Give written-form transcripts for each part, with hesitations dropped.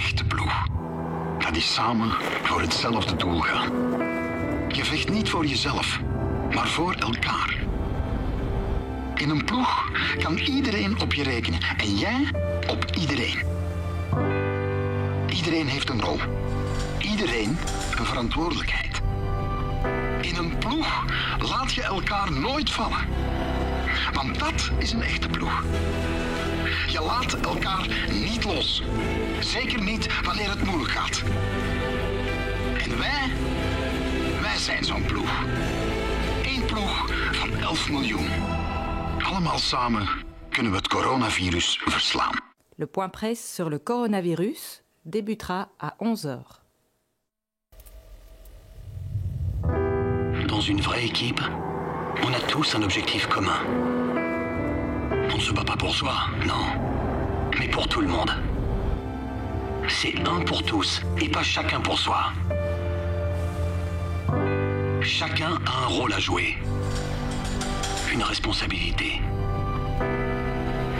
echte ploeg. Dat is samen voor hetzelfde doel gaan. Je vecht niet voor jezelf, maar voor elkaar. In een ploeg kan iedereen op je rekenen en jij op iedereen. Iedereen heeft een rol. Iedereen een verantwoordelijkheid. In een ploeg laat je elkaar nooit vallen. Want dat is een echte ploeg. Je laat elkaar niet los. Zeker niet wanneer het moeilijk gaat. En wij zijn zo'n ploeg. Eén ploeg van 11 miljoen. Allemaal samen kunnen we het coronavirus verslaan. Le point presse sur le coronavirus débutera à 11h. Dans une vraie équipe, on a tous un objectif commun. On ne se bat pas pour soi, non, mais pour tout le monde. C'est un pour tous et pas chacun pour soi. Chacun a un rôle à jouer, une responsabilité.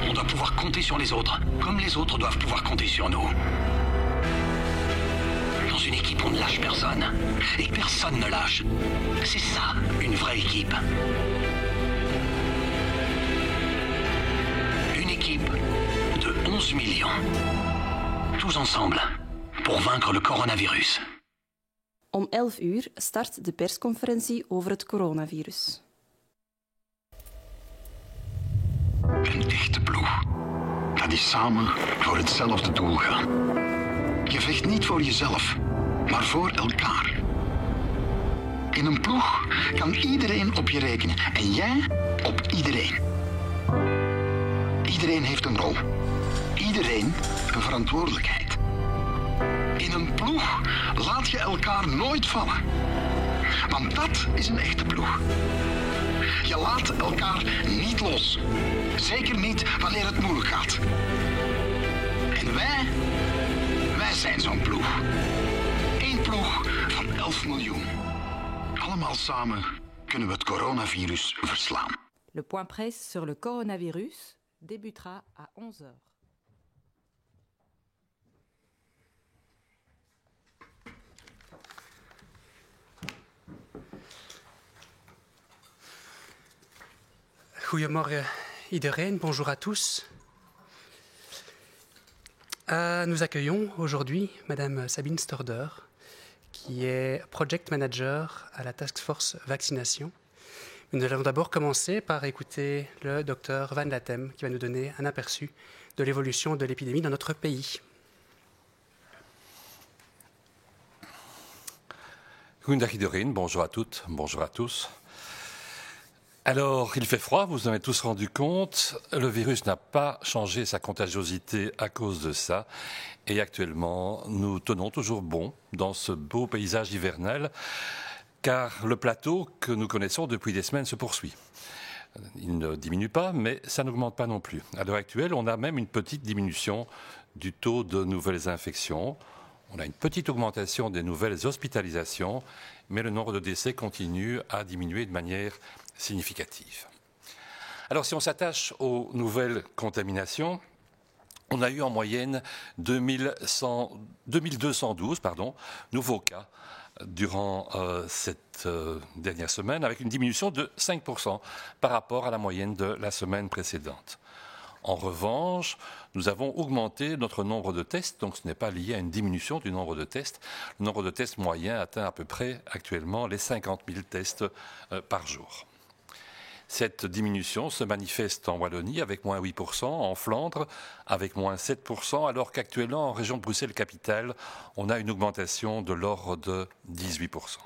On doit pouvoir compter sur les autres, comme les autres doivent pouvoir compter sur nous. Dans une équipe, on ne lâche personne. Et personne ne lâche. C'est ça, une vraie équipe. Une équipe de 11 millions. Tous ensemble, pour vaincre le coronavirus. Om 11 uur start de persconferentie over het coronavirus. Een echte ploeg. Dat is samen voor hetzelfde doel gaan. Je vecht niet voor jezelf, maar voor elkaar. In een ploeg kan iedereen op je rekenen en jij op iedereen. Iedereen heeft een rol. Iedereen een verantwoordelijkheid. In een ploeg laat je elkaar nooit vallen. Want dat is een echte ploeg. Je laat elkaar niet los. Zeker niet wanneer het moeilijk gaat. En wij zijn zo'n ploeg. Eén ploeg van 11 miljoen. Allemaal samen kunnen we het coronavirus verslaan. Le point presse sur le coronavirus débutera à 11h. Goedemorgen iedereen, bonjour à tous. Nous accueillons aujourd'hui Madame Sabine Storder, qui est Project Manager à la Task Force Vaccination. Nous allons d'abord commencer par écouter le docteur Van Latem, qui va nous donner un aperçu de l'évolution de l'épidémie dans notre pays. Goedendag iedereen, bonjour à toutes, bonjour à tous. Alors, il fait froid, vous en avez tous rendu compte. Le virus n'a pas changé sa contagiosité à cause de ça. Et actuellement, nous tenons toujours bon dans ce beau paysage hivernal, car le plateau que nous connaissons depuis des semaines se poursuit. Il ne diminue pas, mais ça n'augmente pas non plus. À l'heure actuelle, on a même une petite diminution du taux de nouvelles infections. On a une petite augmentation des nouvelles hospitalisations, mais le nombre de décès continue à diminuer de manière significative. Alors, si on s'attache aux nouvelles contaminations, on a eu en moyenne 2212 nouveaux cas durant cette dernière semaine, avec une diminution de 5% par rapport à la moyenne de la semaine précédente. En revanche, nous avons augmenté notre nombre de tests, donc ce n'est pas lié à une diminution du nombre de tests. Le nombre de tests moyen atteint à peu près actuellement les 50 000 tests par jour. Cette diminution se manifeste en Wallonie avec moins 8%, en Flandre avec moins 7%, alors qu'actuellement en région de Bruxelles-Capitale, on a une augmentation de l'ordre de 18%.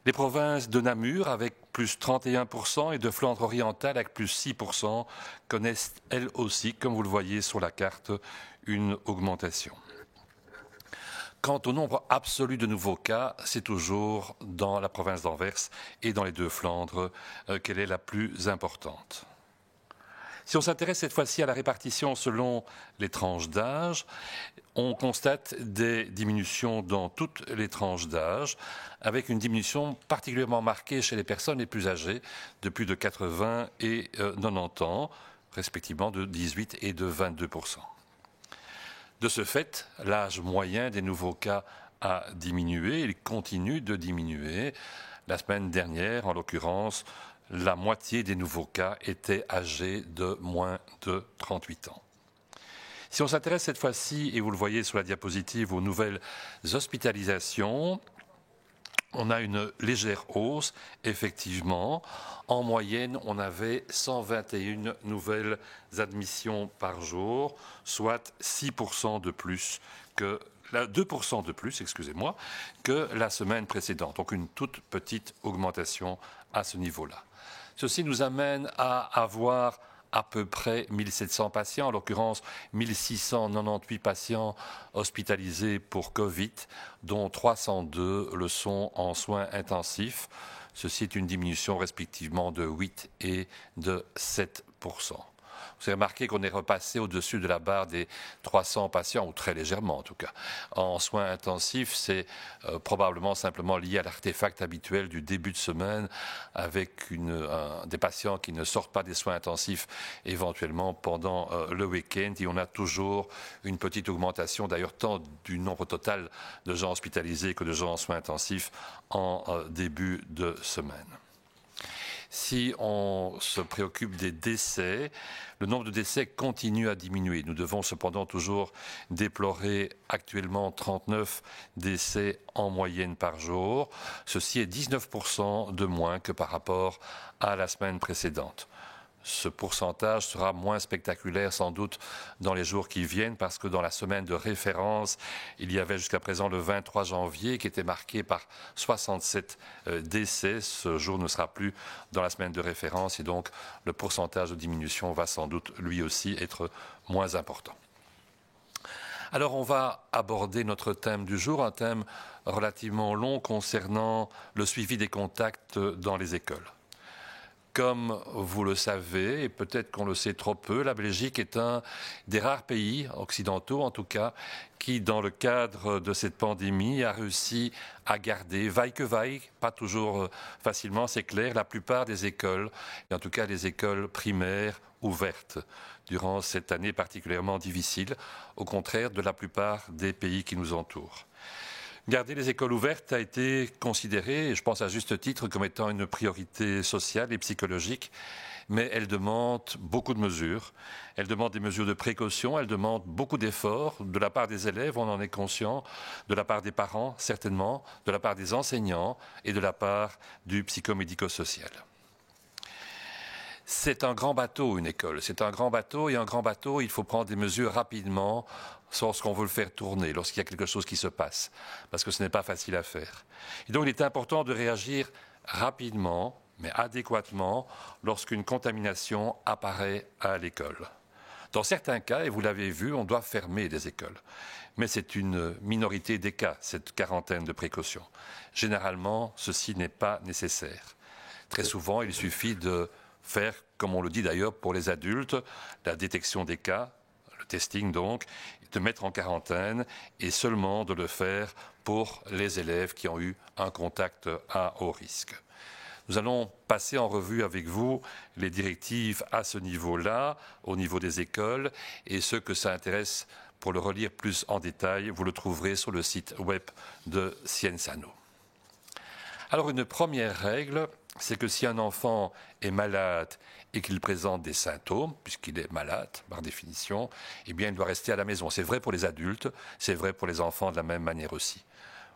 Les provinces de Namur, avec plus 31%, et de Flandre orientale, avec plus 6%, connaissent elles aussi, comme vous le voyez sur la carte, une augmentation. Quant au nombre absolu de nouveaux cas, c'est toujours dans la province d'Anvers et dans les deux Flandres qu'elle est la plus importante. Si on s'intéresse cette fois-ci à la répartition selon les tranches d'âge, on constate des diminutions dans toutes les tranches d'âge, avec une diminution particulièrement marquée chez les personnes les plus âgées, de plus de 80 et 90 ans, respectivement de 18 et de 22%. De ce fait, l'âge moyen des nouveaux cas a diminué, il continue de diminuer. La semaine dernière, en l'occurrence, la moitié des nouveaux cas étaient âgés de moins de 38 ans. Si on s'intéresse cette fois-ci, et vous le voyez sur la diapositive, aux nouvelles hospitalisations, on a une légère hausse, effectivement. En moyenne, on avait 121 nouvelles admissions par jour, soit 6% de plus que 2% de plus, excusez-moi, que la semaine précédente. Donc une toute petite augmentation à ce niveau-là. Ceci nous amène à avoir à peu près 1700 patients, en l'occurrence 1698 patients hospitalisés pour Covid, dont 302 le sont en soins intensifs. Ceci est une diminution respectivement de 8 et de 7%. Vous avez remarqué qu'on est repassé au-dessus de la barre des 300 patients, ou très légèrement en tout cas, en soins intensifs. C'est probablement simplement lié à l'artefact habituel du début de semaine, avec des patients qui ne sortent pas des soins intensifs éventuellement pendant le week-end. Et on a toujours une petite augmentation, d'ailleurs, tant du nombre total de gens hospitalisés que de gens en soins intensifs en début de semaine. Si on se préoccupe des décès, le nombre de décès continue à diminuer. Nous devons cependant toujours déplorer actuellement 39 décès en moyenne par jour. Ceci est 19% de moins que par rapport à la semaine précédente. Ce pourcentage sera moins spectaculaire sans doute dans les jours qui viennent parce que dans la semaine de référence, il y avait jusqu'à présent le 23 janvier qui était marqué par 67 décès. Ce jour ne sera plus dans la semaine de référence et donc le pourcentage de diminution va sans doute lui aussi être moins important. Alors on va aborder notre thème du jour, un thème relativement long concernant le suivi des contacts dans les écoles. Comme vous le savez, et peut-être qu'on le sait trop peu, la Belgique est un des rares pays, occidentaux en tout cas, qui, dans le cadre de cette pandémie, a réussi à garder, vaille que vaille, pas toujours facilement, c'est clair, la plupart des écoles, et en tout cas les écoles primaires ouvertes, durant cette année particulièrement difficile, au contraire de la plupart des pays qui nous entourent. Garder les écoles ouvertes a été considéré, et je pense à juste titre, comme étant une priorité sociale et psychologique, mais elle demande beaucoup de mesures. Elle demande des mesures de précaution, elle demande beaucoup d'efforts de la part des élèves, on en est conscient, de la part des parents, certainement, de la part des enseignants et de la part du psychomédico-social. C'est un grand bateau, une école. C'est un grand bateau, et un grand bateau, il faut prendre des mesures rapidement lorsqu'on veut le faire tourner, lorsqu'il y a quelque chose qui se passe, parce que ce n'est pas facile à faire. Et donc, il est important de réagir rapidement, mais adéquatement, lorsqu'une contamination apparaît à l'école. Dans certains cas, et vous l'avez vu, on doit fermer des écoles. Mais c'est une minorité des cas, cette quarantaine de précautions. Généralement, ceci n'est pas nécessaire. Très souvent, il suffit de faire, comme on le dit d'ailleurs pour les adultes, la détection des cas, le testing donc, de mettre en quarantaine et seulement de le faire pour les élèves qui ont eu un contact à haut risque. Nous allons passer en revue avec vous les directives à ce niveau-là, au niveau des écoles, et ceux que ça intéresse pour le relire plus en détail, vous le trouverez sur le site web de Sciensano. Alors une première règle, c'est que si un enfant est malade et qu'il présente des symptômes, puisqu'il est malade par définition, eh bien il doit rester à la maison. C'est vrai pour les adultes, c'est vrai pour les enfants de la même manière aussi.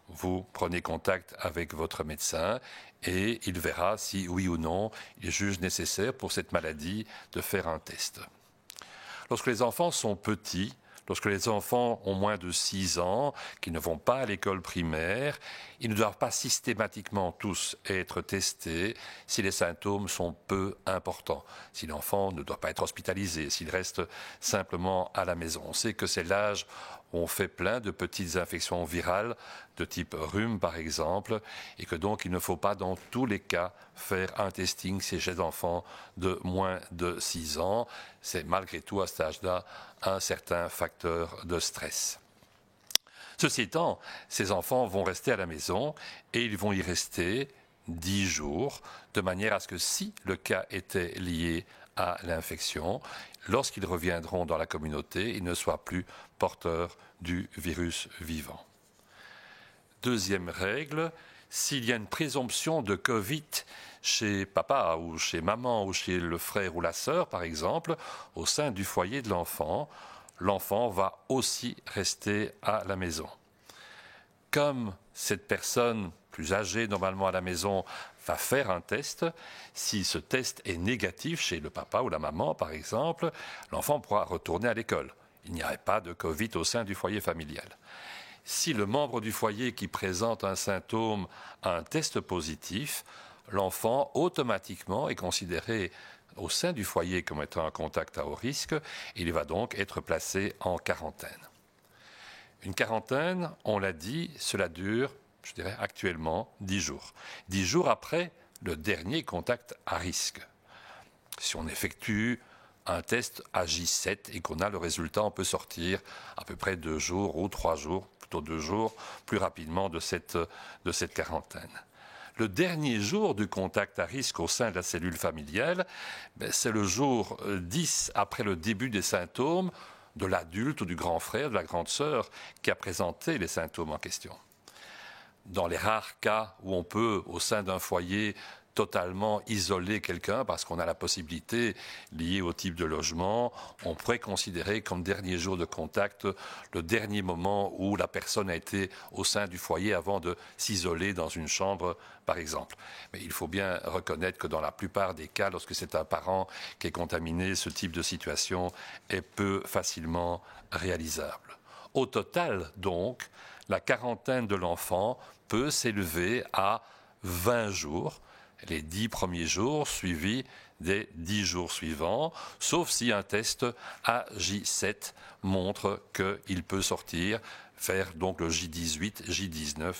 Vous prenez contact avec votre médecin et il verra si oui ou non il juge nécessaire pour cette maladie de faire un test. Lorsque les enfants sont petits, lorsque les enfants ont moins de 6 ans, qui ne vont pas à l'école primaire, ils ne doivent pas systématiquement tous être testés si les symptômes sont peu importants. Si l'enfant ne doit pas être hospitalisé, s'il reste simplement à la maison. On sait que c'est l'âge où on fait plein de petites infections virales, de type rhume par exemple, et que donc il ne faut pas dans tous les cas faire un testing chez les enfants de moins de 6 ans. C'est malgré tout à cet âge-là un certain facteur de stress. Ceci étant, ces enfants vont rester à la maison et ils vont y rester 10 jours, de manière à ce que si le cas était lié à l'infection. Lorsqu'ils reviendront dans la communauté, ils ne soient plus porteurs du virus vivant. Deuxième règle, s'il y a une présomption de Covid chez papa ou chez maman ou chez le frère ou la sœur, par exemple, au sein du foyer de l'enfant, l'enfant va aussi rester à la maison. Comme cette personne plus âgée normalement à la maison va faire un test, si ce test est négatif chez le papa ou la maman, par exemple, l'enfant pourra retourner à l'école. Il n'y aurait pas de Covid au sein du foyer familial. Si le membre du foyer qui présente un symptôme a un test positif, l'enfant automatiquement est considéré au sein du foyer comme étant un contact à haut risque. Il va donc être placé en quarantaine. Une quarantaine, on l'a dit, cela dure, je dirais actuellement, 10 jours. 10 jours après le dernier contact à risque. Si on effectue un test à J7 et qu'on a le résultat, on peut sortir à peu près 2 jours ou 3 jours, plutôt 2 jours, plus rapidement de cette quarantaine. Le dernier jour du contact à risque au sein de la cellule familiale, c'est le jour 10 après le début des symptômes de l'adulte ou du grand frère, de la grande sœur qui a présenté les symptômes en question. Dans les rares cas où on peut, au sein d'un foyer, totalement isoler quelqu'un parce qu'on a la possibilité liée au type de logement, on pourrait considérer comme dernier jour de contact le dernier moment où la personne a été au sein du foyer avant de s'isoler dans une chambre, par exemple. Mais il faut bien reconnaître que dans la plupart des cas, lorsque c'est un parent qui est contaminé, ce type de situation est peu facilement réalisable. Au total, donc, la quarantaine de l'enfant peut s'élever à 20 jours, les 10 premiers jours suivis des 10 jours suivants, sauf si un test à J7 montre qu'il peut sortir vers donc le J18, J19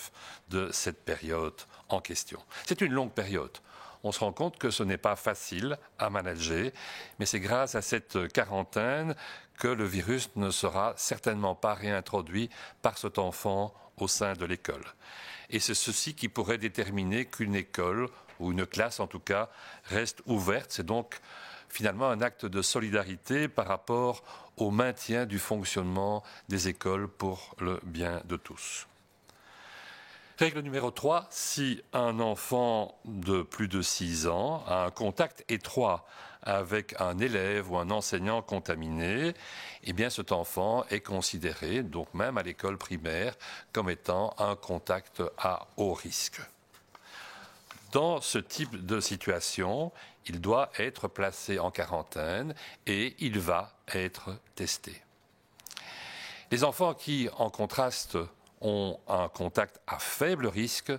de cette période en question. C'est une longue période. On se rend compte que ce n'est pas facile à manager, mais c'est grâce à cette quarantaine que le virus ne sera certainement pas réintroduit par cet enfant au sein de l'école. Et c'est ceci qui pourrait déterminer qu'une école, ou une classe en tout cas, reste ouverte. C'est donc finalement un acte de solidarité par rapport au maintien du fonctionnement des écoles pour le bien de tous. Règle numéro 3, si un enfant de plus de 6 ans a un contact étroit avec un élève ou un enseignant contaminé, eh bien cet enfant est considéré, donc même à l'école primaire, comme étant un contact à haut risque. Dans ce type de situation, il doit être placé en quarantaine et il va être testé. Les enfants qui, en contraste, ont un contact à faible risque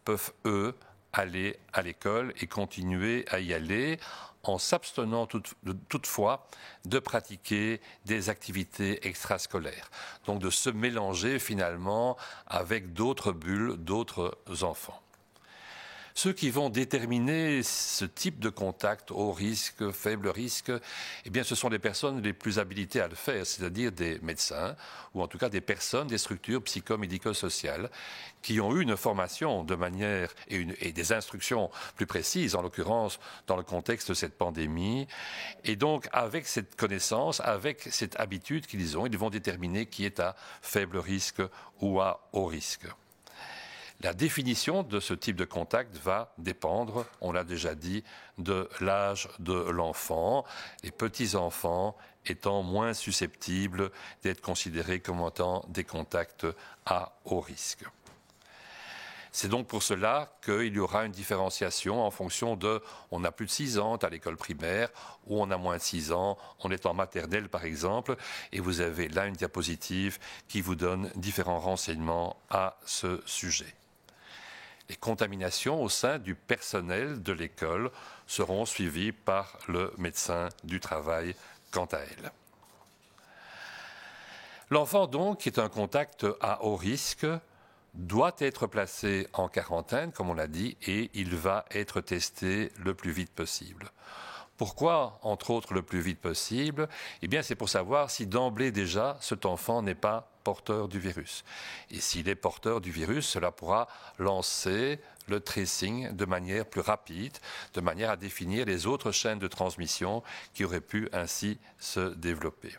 peuvent, eux, aller à l'école et continuer à y aller en s'abstenant toutefois de pratiquer des activités extrascolaires. Donc de se mélanger finalement avec d'autres bulles, d'autres enfants. Ceux qui vont déterminer ce type de contact, haut risque, faible risque, eh bien, ce sont les personnes les plus habilitées à le faire, c'est-à-dire des médecins, ou en tout cas des personnes, des structures psychomédico-sociales, qui ont eu une formation de manière et des instructions plus précises, en l'occurrence dans le contexte de cette pandémie. Et donc, avec cette connaissance, avec cette habitude qu'ils ont, ils vont déterminer qui est à faible risque ou à haut risque. La définition de ce type de contact va dépendre, on l'a déjà dit, de l'âge de l'enfant, les petits-enfants étant moins susceptibles d'être considérés comme étant des contacts à haut risque. C'est donc pour cela qu'il y aura une différenciation en fonction de, on a plus de 6 ans à l'école primaire, ou on a moins de 6 ans, on est en maternelle par exemple, et vous avez là une diapositive qui vous donne différents renseignements à ce sujet. Les contaminations au sein du personnel de l'école seront suivies par le médecin du travail quant à elle. L'enfant donc, qui est un contact à haut risque, doit être placé en quarantaine, comme on l'a dit, et il va être testé le plus vite possible. Pourquoi, entre autres, le plus vite possible ? Eh bien, c'est pour savoir si d'emblée déjà, cet enfant n'est pas porteur du virus. Et s'il est porteur du virus, cela pourra lancer le tracing de manière plus rapide, de manière à définir les autres chaînes de transmission qui auraient pu ainsi se développer.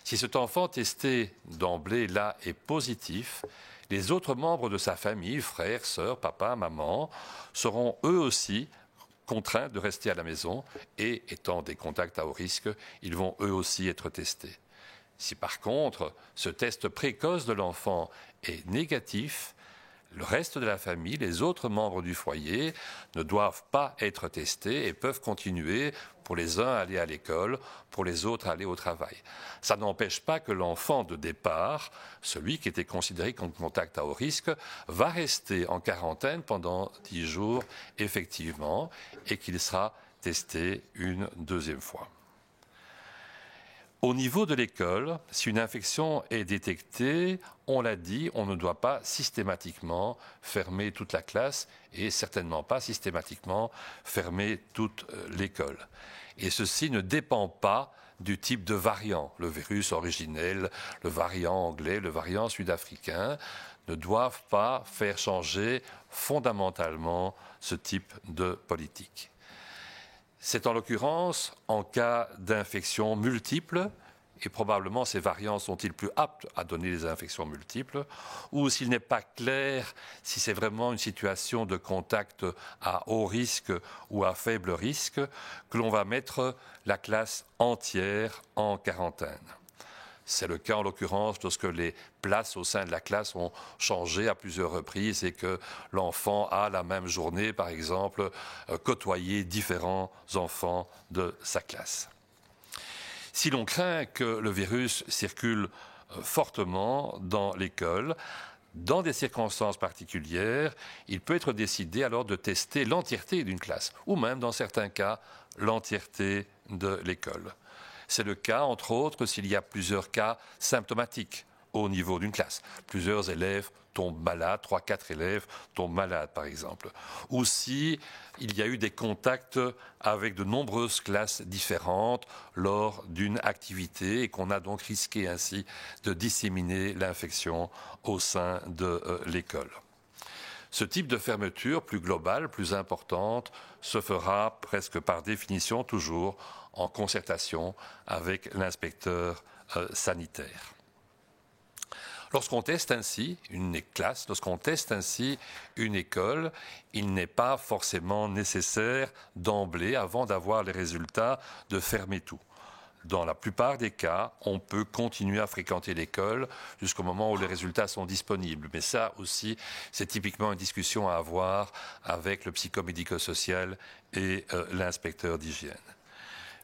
Si cet enfant testé d'emblée là est positif, les autres membres de sa famille, frères, sœurs, papa, maman, seront eux aussi contraints de rester à la maison et, étant des contacts à haut risque, ils vont eux aussi être testés. Si par contre ce test précoce de l'enfant est négatif, le reste de la famille, les autres membres du foyer, ne doivent pas être testés et peuvent continuer, pour les uns, à aller à l'école, pour les autres, à aller au travail. Ça n'empêche pas que l'enfant de départ, celui qui était considéré comme contact à haut risque, va rester en quarantaine pendant 10 jours, effectivement, et qu'il sera testé une deuxième fois. Au niveau de l'école, si une infection est détectée, on l'a dit, on ne doit pas systématiquement fermer toute la classe et certainement pas systématiquement fermer toute l'école. Et ceci ne dépend pas du type de variant. Le virus originel, le variant anglais, le variant sud-africain ne doivent pas faire changer fondamentalement ce type de politique. C'est en l'occurrence en cas d'infections multiples, et probablement ces variants sont-ils plus aptes à donner des infections multiples, ou s'il n'est pas clair si c'est vraiment une situation de contact à haut risque ou à faible risque, que l'on va mettre la classe entière en quarantaine. C'est le cas en l'occurrence lorsque les places au sein de la classe ont changé à plusieurs reprises et que l'enfant a la même journée, par exemple, côtoyé différents enfants de sa classe. Si l'on craint que le virus circule fortement dans l'école, dans des circonstances particulières, il peut être décidé alors de tester l'entièreté d'une classe, ou même dans certains cas l'entièreté de l'école. C'est le cas, entre autres, s'il y a plusieurs cas symptomatiques au niveau d'une classe. Plusieurs élèves tombent malades, 3-4 élèves tombent malades, par exemple. Ou si il y a eu des contacts avec de nombreuses classes différentes lors d'une activité et qu'on a donc risqué ainsi de disséminer l'infection au sein de l'école. Ce type de fermeture plus globale, plus importante, se fera presque par définition toujours en concertation avec l'inspecteur sanitaire. Lorsqu'on teste ainsi une classe, lorsqu'on teste ainsi une école, il n'est pas forcément nécessaire d'emblée, avant d'avoir les résultats, de fermer tout. Dans la plupart des cas, on peut continuer à fréquenter l'école jusqu'au moment où les résultats sont disponibles. Mais ça aussi, c'est typiquement une discussion à avoir avec le psychomédico-social et l'inspecteur d'hygiène.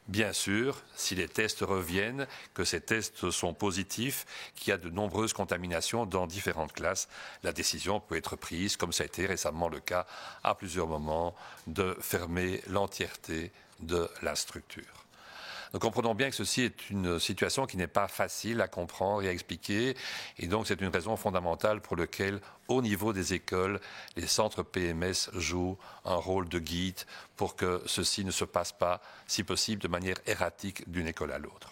Bien sûr, si les tests reviennent, que ces tests sont positifs, qu'il y a de nombreuses contaminations dans différentes classes, la décision peut être prise, comme ça a été récemment le cas à plusieurs moments, de fermer l'entièreté de la structure. Nous comprenons bien que ceci est une situation qui n'est pas facile à comprendre et à expliquer, et donc c'est une raison fondamentale pour laquelle, au niveau des écoles, les centres PMS jouent un rôle de guide pour que ceci ne se passe pas, si possible, de manière erratique d'une école à l'autre.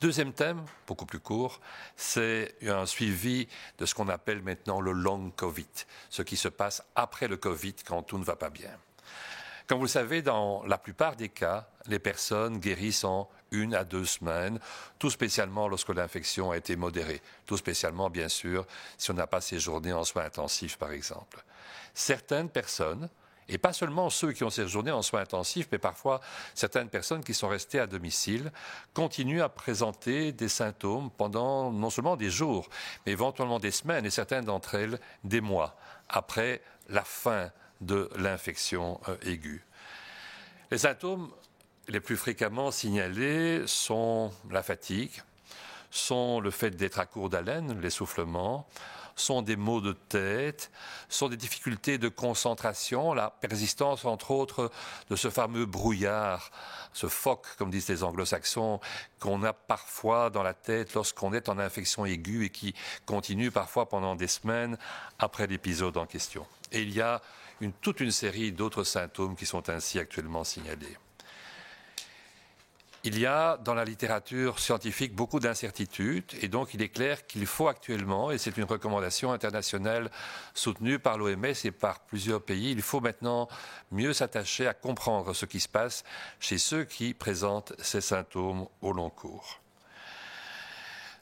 Deuxième thème, beaucoup plus court, c'est un suivi de ce qu'on appelle maintenant le long Covid, ce qui se passe après le Covid quand tout ne va pas bien. Comme vous le savez, dans la plupart des cas, les personnes guérissent en 1 à 2 semaines, tout spécialement lorsque l'infection a été modérée, tout spécialement, bien sûr, si on n'a pas séjourné en soins intensifs, par exemple. Certaines personnes, et pas seulement ceux qui ont séjourné en soins intensifs, mais parfois certaines personnes qui sont restées à domicile, continuent à présenter des symptômes pendant non seulement des jours, mais éventuellement des semaines, et certaines d'entre elles des mois, après la fin de l'infection aiguë. Les symptômes les plus fréquemment signalés sont la fatigue, sont le fait d'être à court d'haleine, l'essoufflement, sont des maux de tête, sont des difficultés de concentration, la persistance entre autres de ce fameux brouillard, ce fog, comme disent les anglo-saxons, qu'on a parfois dans la tête lorsqu'on est en infection aiguë et qui continue parfois pendant des semaines après l'épisode en question. Et il y a toute une série d'autres symptômes qui sont ainsi actuellement signalés. Il y a dans la littérature scientifique beaucoup d'incertitudes et donc il est clair qu'il faut actuellement, et c'est une recommandation internationale soutenue par l'OMS et par plusieurs pays, il faut maintenant mieux s'attacher à comprendre ce qui se passe chez ceux qui présentent ces symptômes au long cours.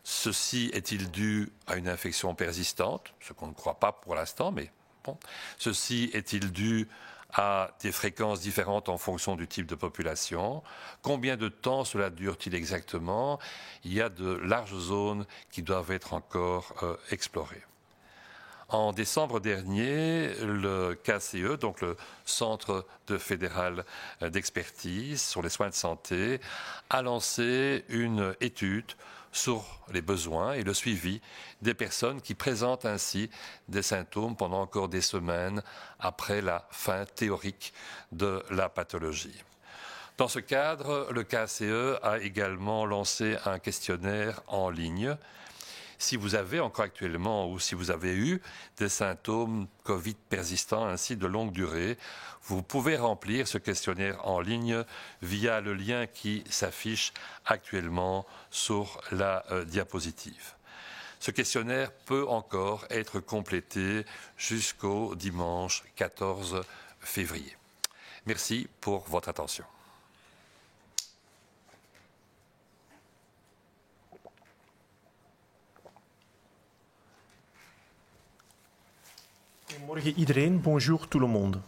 Ceci est-il dû à une infection persistante, ce qu'on ne croit pas pour l'instant, mais bon. Ceci est-il dû à des fréquences différentes en fonction du type de population? Combien de temps cela dure-t-il exactement? Il y a de larges zones qui doivent être encore explorées. En décembre dernier, le KCE, donc le Centre fédéral d'expertise sur les soins de santé, a lancé une étude sur les besoins et le suivi des personnes qui présentent ainsi des symptômes pendant encore des semaines après la fin théorique de la pathologie. Dans ce cadre, le KCE a également lancé un questionnaire en ligne. Si vous avez encore actuellement ou si vous avez eu des symptômes Covid persistants ainsi de longue durée, vous pouvez remplir ce questionnaire en ligne via le lien qui s'affiche actuellement sur la diapositive. Ce questionnaire peut encore être complété jusqu'au dimanche 14 février. Merci pour votre attention. Goedemorgen iedereen, bonjour tout le monde.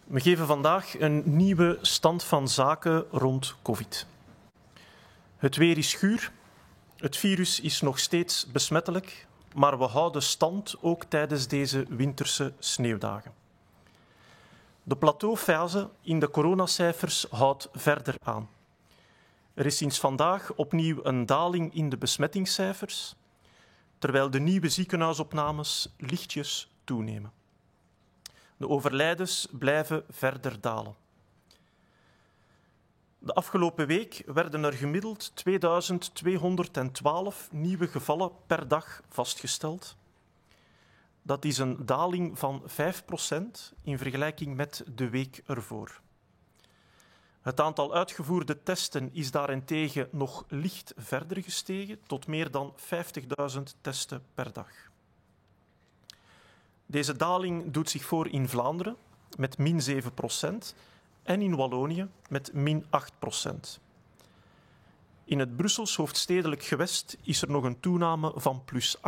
We geven vandaag een nieuwe stand van zaken rond COVID. Het weer is guur, het virus is nog steeds besmettelijk, maar we houden stand ook tijdens deze winterse sneeuwdagen. De plateaufase in de coronacijfers houdt verder aan. Er is sinds vandaag opnieuw een daling in de besmettingscijfers, terwijl de nieuwe ziekenhuisopnames lichtjes toenemen. De overlijdens blijven verder dalen. De afgelopen week werden er gemiddeld 2212 nieuwe gevallen per dag vastgesteld. Dat is een daling van 5% in vergelijking met de week ervoor. Het aantal uitgevoerde testen is daarentegen nog licht verder gestegen, tot meer dan 50.000 testen per dag. Deze daling doet zich voor in Vlaanderen met min 7% en in Wallonië met min 8%. In het Brussels hoofdstedelijk gewest is er nog een toename van plus 18%,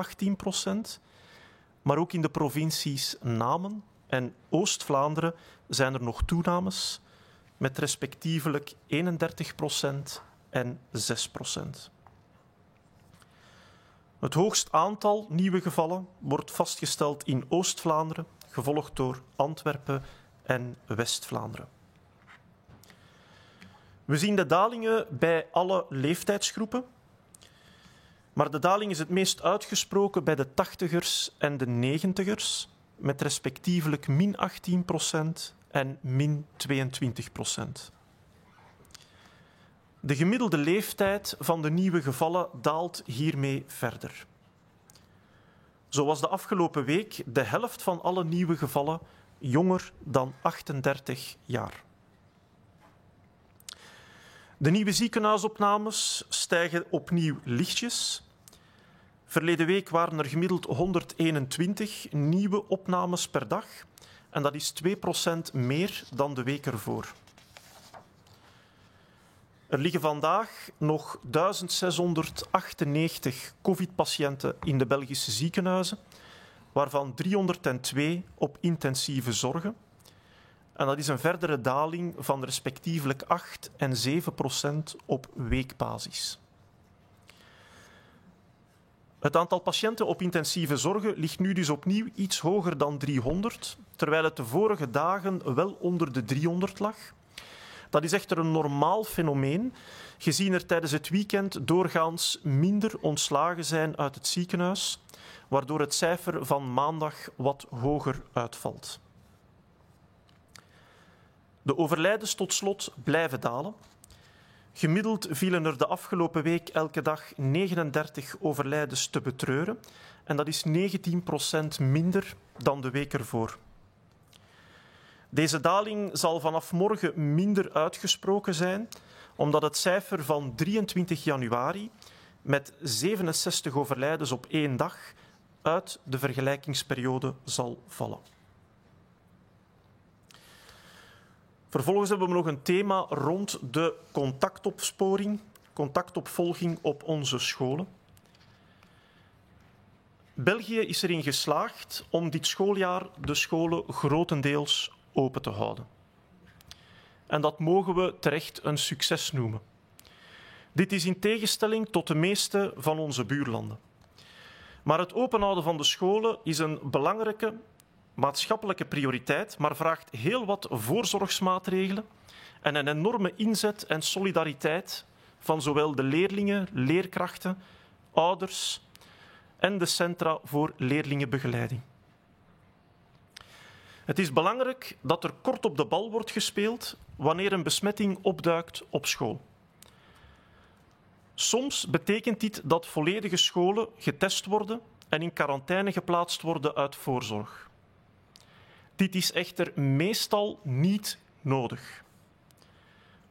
maar ook in de provincies Namen en Oost-Vlaanderen zijn er nog toenames met respectievelijk 31% en 6%. Het hoogst aantal nieuwe gevallen wordt vastgesteld in Oost-Vlaanderen, gevolgd door Antwerpen en West-Vlaanderen. We zien de dalingen bij alle leeftijdsgroepen, maar de daling is het meest uitgesproken bij de 80ers en de 90ers, met respectievelijk min 18% en min 22%. De gemiddelde leeftijd van de nieuwe gevallen daalt hiermee verder. Zo was de afgelopen week de helft van alle nieuwe gevallen jonger dan 38 jaar. De nieuwe ziekenhuisopnames stijgen opnieuw lichtjes. Verleden week waren er gemiddeld 121 nieuwe opnames per dag. En dat is 2% meer dan de week ervoor. Er liggen vandaag nog 1698 COVID-patiënten in de Belgische ziekenhuizen, waarvan 302 op intensieve zorgen. En dat is een verdere daling van respectievelijk 8 en 7% op weekbasis. Het aantal patiënten op intensieve zorgen ligt nu dus opnieuw iets hoger dan 300, terwijl het de vorige dagen wel onder de 300 lag. Dat is echter een normaal fenomeen, gezien er tijdens het weekend doorgaans minder ontslagen zijn uit het ziekenhuis, waardoor het cijfer van maandag wat hoger uitvalt. De overlijdens tot slot blijven dalen. Gemiddeld vielen er de afgelopen week elke dag 39 overlijdens te betreuren en dat is 19% minder dan de week ervoor. Deze daling zal vanaf morgen minder uitgesproken zijn, omdat het cijfer van 23 januari met 67 overlijdens op 1 dag uit de vergelijkingsperiode zal vallen. Vervolgens hebben we nog een thema rond de contactopsporing, contactopvolging op onze scholen. België is erin geslaagd om dit schooljaar de scholen grotendeels open te houden. En dat mogen we terecht een succes noemen. Dit is in tegenstelling tot de meeste van onze buurlanden. Maar het openhouden van de scholen is een belangrijke maatschappelijke prioriteit, maar vraagt heel wat voorzorgsmaatregelen en een enorme inzet en solidariteit van zowel de leerlingen, leerkrachten, ouders en de centra voor leerlingenbegeleiding. Het is belangrijk dat er kort op de bal wordt gespeeld wanneer een besmetting opduikt op school. Soms betekent dit dat volledige scholen getest worden en in quarantaine geplaatst worden uit voorzorg. Dit is echter meestal niet nodig.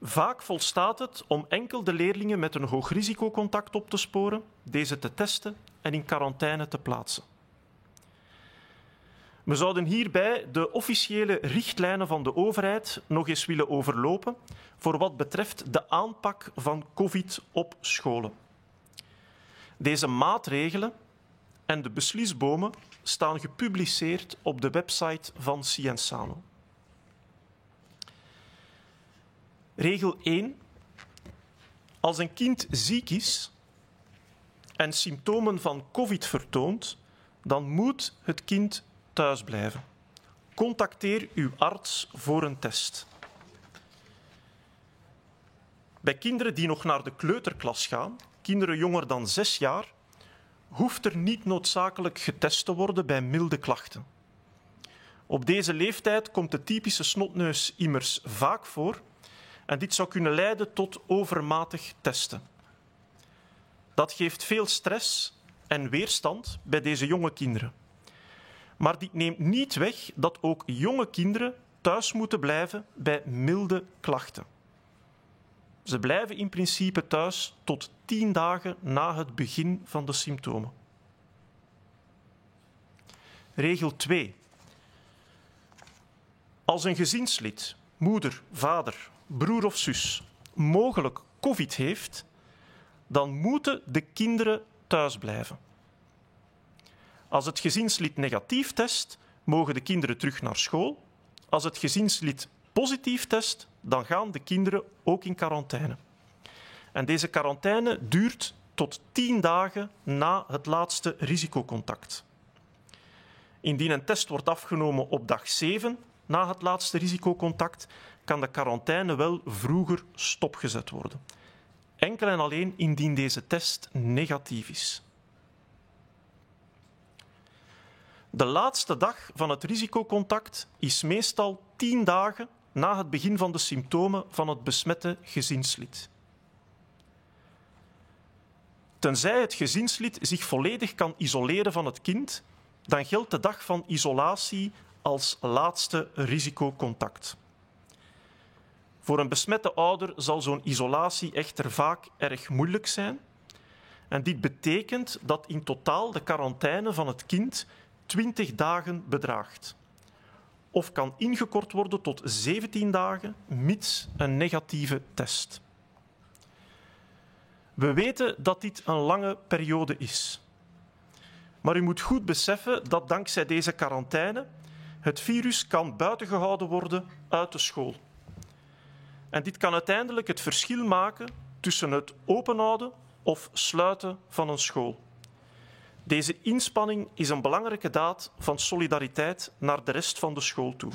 Vaak volstaat het om enkel de leerlingen met een hoog risicocontact op te sporen, deze te testen en in quarantaine te plaatsen. We zouden hierbij de officiële richtlijnen van de overheid nog eens willen overlopen voor wat betreft de aanpak van COVID op scholen. Deze maatregelen en de beslisbomen staan gepubliceerd op de website van Sciensano. Regel 1. Als een kind ziek is en symptomen van COVID vertoont, dan moet het kind thuis blijven. Contacteer uw arts voor een test. Bij kinderen die nog naar de kleuterklas gaan, kinderen jonger dan 6 jaar, hoeft er niet noodzakelijk getest te worden bij milde klachten. Op deze leeftijd komt de typische snotneus immers vaak voor en dit zou kunnen leiden tot overmatig testen. Dat geeft veel stress en weerstand bij deze jonge kinderen. Maar dit neemt niet weg dat ook jonge kinderen thuis moeten blijven bij milde klachten. Ze blijven in principe thuis tot 10 dagen na het begin van de symptomen. Regel 2. Als een gezinslid, moeder, vader, broer of zus, mogelijk COVID heeft, dan moeten de kinderen thuis blijven. Als het gezinslid negatief test, mogen de kinderen terug naar school. Als het gezinslid positief test, dan gaan de kinderen ook in quarantaine. En deze quarantaine duurt tot 10 dagen na het laatste risicocontact. Indien een test wordt afgenomen op dag 7 na het laatste risicocontact, kan de quarantaine wel vroeger stopgezet worden. Enkel en alleen indien deze test negatief is. De laatste dag van het risicocontact is meestal 10 dagen na het begin van de symptomen van het besmette gezinslid. Tenzij het gezinslid zich volledig kan isoleren van het kind, dan geldt de dag van isolatie als laatste risicocontact. Voor een besmette ouder zal zo'n isolatie echter vaak erg moeilijk zijn. En dit betekent dat in totaal de quarantaine van het kind 20 dagen bedraagt. Of kan ingekort worden tot 17 dagen, mits een negatieve test. We weten dat dit een lange periode is. Maar u moet goed beseffen dat dankzij deze quarantaine het virus kan buitengehouden worden uit de school. En dit kan uiteindelijk het verschil maken tussen het openhouden of sluiten van een school. Deze inspanning is een belangrijke daad van solidariteit naar de rest van de school toe.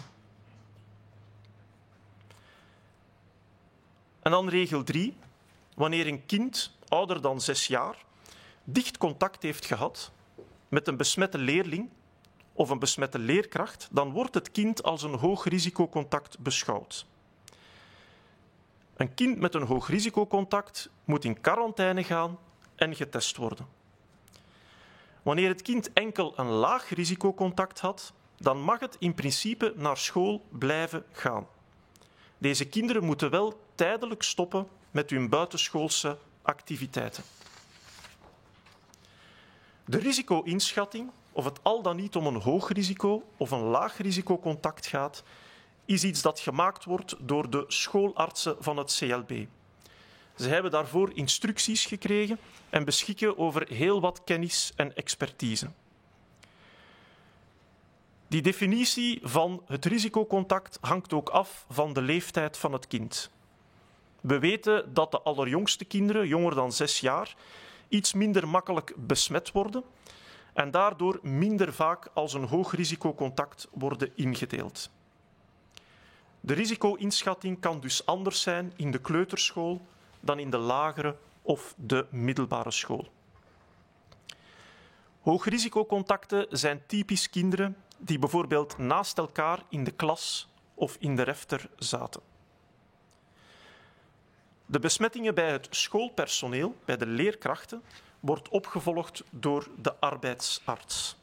En dan regel 3. Wanneer een kind, ouder dan 6 jaar, dicht contact heeft gehad met een besmette leerling of een besmette leerkracht, dan wordt het kind als een hoog risicocontact beschouwd. Een kind met een hoog risicocontact moet in quarantaine gaan en getest worden. Wanneer het kind enkel een laag risicocontact had, dan mag het in principe naar school blijven gaan. Deze kinderen moeten wel tijdelijk stoppen met hun buitenschoolse activiteiten. De risico-inschatting, of het al dan niet om een hoog risico of een laag risicocontact gaat, is iets dat gemaakt wordt door de schoolartsen van het CLB. Ze hebben daarvoor instructies gekregen en beschikken over heel wat kennis en expertise. Die definitie van het risicocontact hangt ook af van de leeftijd van het kind. We weten dat de allerjongste kinderen, jonger dan 6 jaar, iets minder makkelijk besmet worden en daardoor minder vaak als een hoog risicocontact worden ingedeeld. De risico-inschatting kan dus anders zijn in de kleuterschool dan in de lagere of de middelbare school. Hoogrisicocontacten zijn typisch kinderen die bijvoorbeeld naast elkaar in de klas of in de refter zaten. De besmettingen bij het schoolpersoneel, bij de leerkrachten, wordt opgevolgd door de arbeidsarts.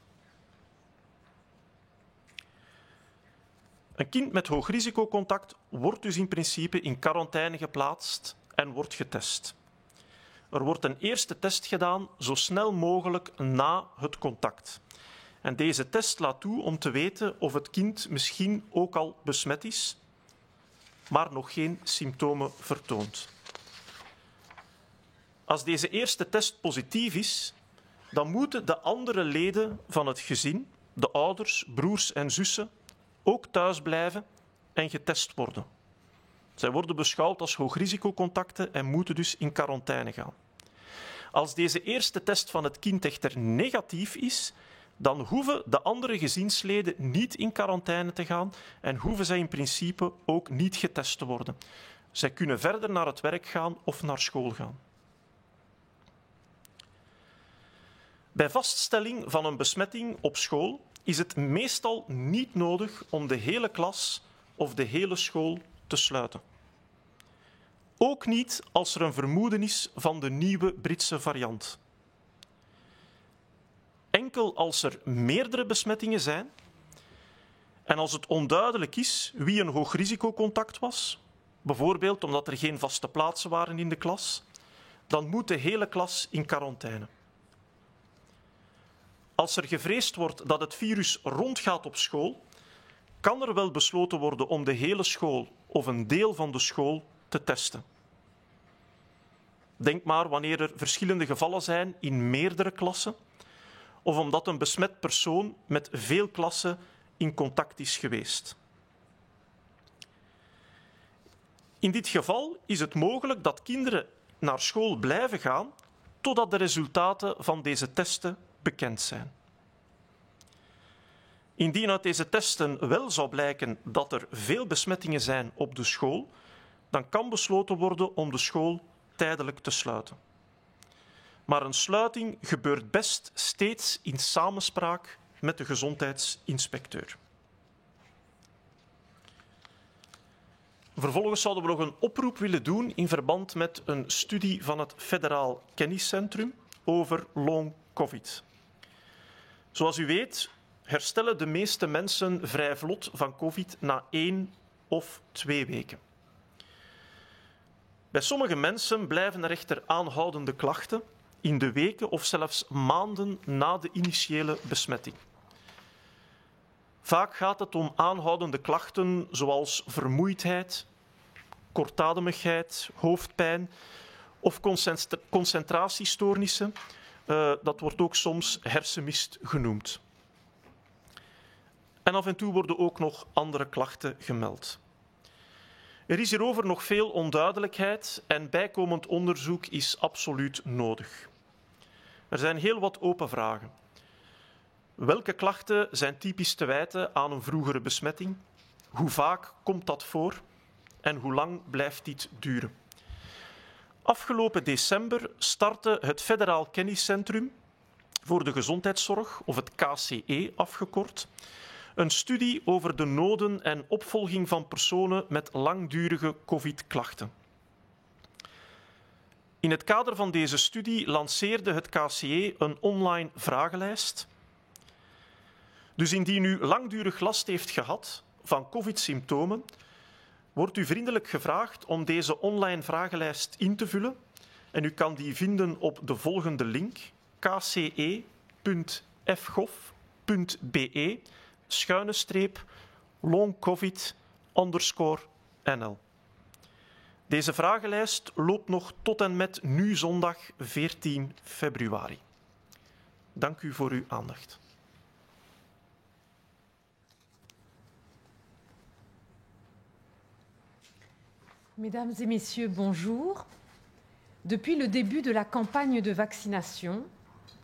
Een kind met hoog risicocontact wordt dus in principe in quarantaine geplaatst en wordt getest. Er wordt een eerste test gedaan zo snel mogelijk na het contact. En deze test laat toe om te weten of het kind misschien ook al besmet is, maar nog geen symptomen vertoont. Als deze eerste test positief is, dan moeten de andere leden van het gezin, de ouders, broers en zussen, ook thuis blijven en getest worden. Zij worden beschouwd als hoogrisicocontacten en moeten dus in quarantaine gaan. Als deze eerste test van het kind echter negatief is, dan hoeven de andere gezinsleden niet in quarantaine te gaan en hoeven zij in principe ook niet getest te worden. Zij kunnen verder naar het werk gaan of naar school gaan. Bij vaststelling van een besmetting op school is het meestal niet nodig om de hele klas of de hele school te sluiten. Ook niet als er een vermoeden is van de nieuwe Britse variant. Enkel als er meerdere besmettingen zijn en als het onduidelijk is wie een hoogrisicocontact was, bijvoorbeeld omdat er geen vaste plaatsen waren in de klas, dan moet de hele klas in quarantaine. Als er gevreesd wordt dat het virus rondgaat op school, kan er wel besloten worden om de hele school of een deel van de school te testen. Denk maar wanneer er verschillende gevallen zijn in meerdere klassen of omdat een besmet persoon met veel klassen in contact is geweest. In dit geval is het mogelijk dat kinderen naar school blijven gaan totdat de resultaten van deze testen bekend zijn. Indien uit deze testen wel zou blijken dat er veel besmettingen zijn op de school, dan kan besloten worden om de school tijdelijk te sluiten. Maar een sluiting gebeurt best steeds in samenspraak met de gezondheidsinspecteur. Vervolgens zouden we nog een oproep willen doen in verband met een studie van het Federaal Kenniscentrum over long COVID. Zoals u weet herstellen de meeste mensen vrij vlot van COVID na 1 of 2 weken. Bij sommige mensen blijven er echter aanhoudende klachten in de weken of zelfs maanden na de initiële besmetting. Vaak gaat het om aanhoudende klachten zoals vermoeidheid, kortademigheid, hoofdpijn of concentratiestoornissen. Dat wordt ook soms hersenmist genoemd. En af en toe worden ook nog andere klachten gemeld. Er is hierover nog veel onduidelijkheid en bijkomend onderzoek is absoluut nodig. Er zijn heel wat open vragen. Welke klachten zijn typisch te wijten aan een vroegere besmetting? Hoe vaak komt dat voor? En hoe lang blijft dit duren? Afgelopen december startte het Federaal Kenniscentrum voor de Gezondheidszorg, of het KCE afgekort, een studie over de noden en opvolging van personen met langdurige COVID-klachten. In het kader van deze studie lanceerde het KCE een online vragenlijst. Dus indien u langdurig last heeft gehad van COVID-symptomen, wordt u vriendelijk gevraagd om deze online vragenlijst in te vullen. En u kan die vinden op de volgende link: kce.fgof.be/long-covid_NL. Deze vragenlijst loopt nog tot en met nu zondag 14 februari. Dank u voor uw aandacht. Mesdames et messieurs, bonjour. Depuis le début de la campagne de vaccination,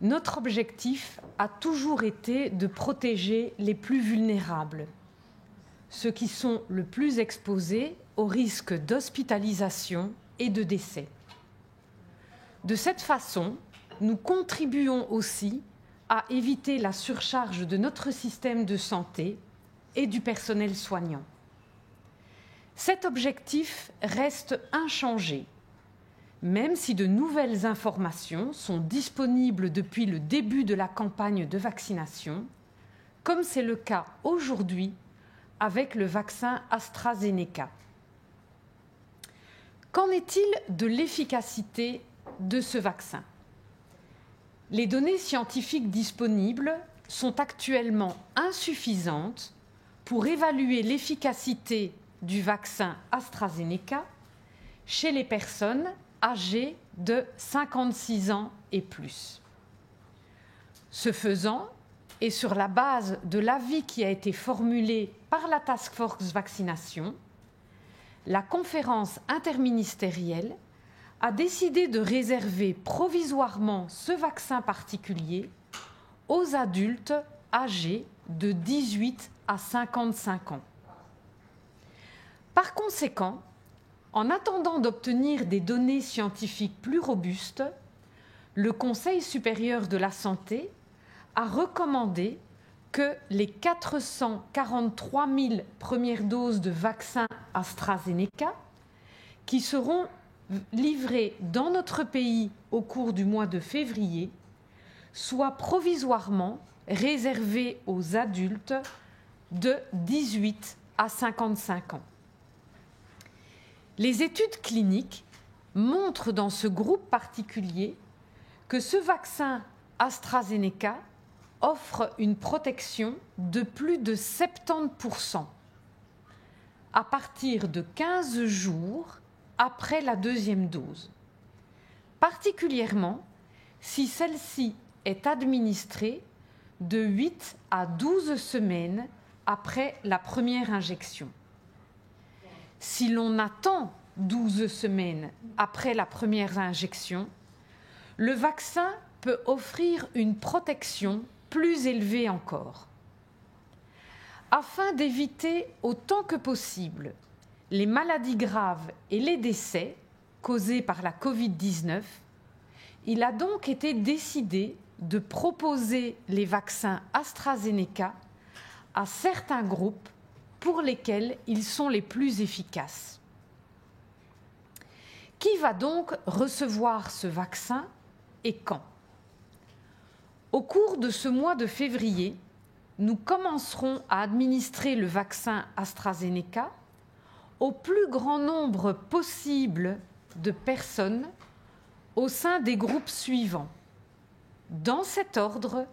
notre objectif a toujours été de protéger les plus vulnérables, ceux qui sont le plus exposés au risque d'hospitalisation et de décès. De cette façon, nous contribuons aussi à éviter la surcharge de notre système de santé et du personnel soignant. Cet objectif reste inchangé, même si de nouvelles informations sont disponibles depuis le début de la campagne de vaccination, comme c'est le cas aujourd'hui avec le vaccin AstraZeneca. Qu'en est-il de l'efficacité de ce vaccin? Les données scientifiques disponibles sont actuellement insuffisantes pour évaluer l'efficacité du vaccin AstraZeneca chez les personnes âgées de 56 ans et plus. Ce faisant, et sur la base de l'avis qui a été formulé par la Task Force Vaccination, la conférence interministérielle a décidé de réserver provisoirement ce vaccin particulier aux adultes âgés de 18 à 55 ans. Par conséquent, en attendant d'obtenir des données scientifiques plus robustes, le Conseil supérieur de la santé a recommandé que les 443 000 premières doses de vaccin AstraZeneca qui seront livrées dans notre pays au cours du mois de février soient provisoirement réservées aux adultes de 18 à 55 ans. Les études cliniques montrent dans ce groupe particulier que ce vaccin AstraZeneca offre une protection de plus de 70% à partir de 15 jours après la deuxième dose, particulièrement si celle-ci est administrée de 8 à 12 semaines après la première injection. Si l'on attend 12 semaines après la première injection, le vaccin peut offrir une protection plus élevée encore. Afin d'éviter autant que possible les maladies graves et les décès causés par la Covid-19, il a donc été décidé de proposer les vaccins AstraZeneca à certains groupes pour lesquels ils sont les plus efficaces. Qui va donc recevoir ce vaccin et quand? Au cours de ce mois de février, nous commencerons à administrer le vaccin AstraZeneca au plus grand nombre possible de personnes au sein des groupes suivants, dans cet ordre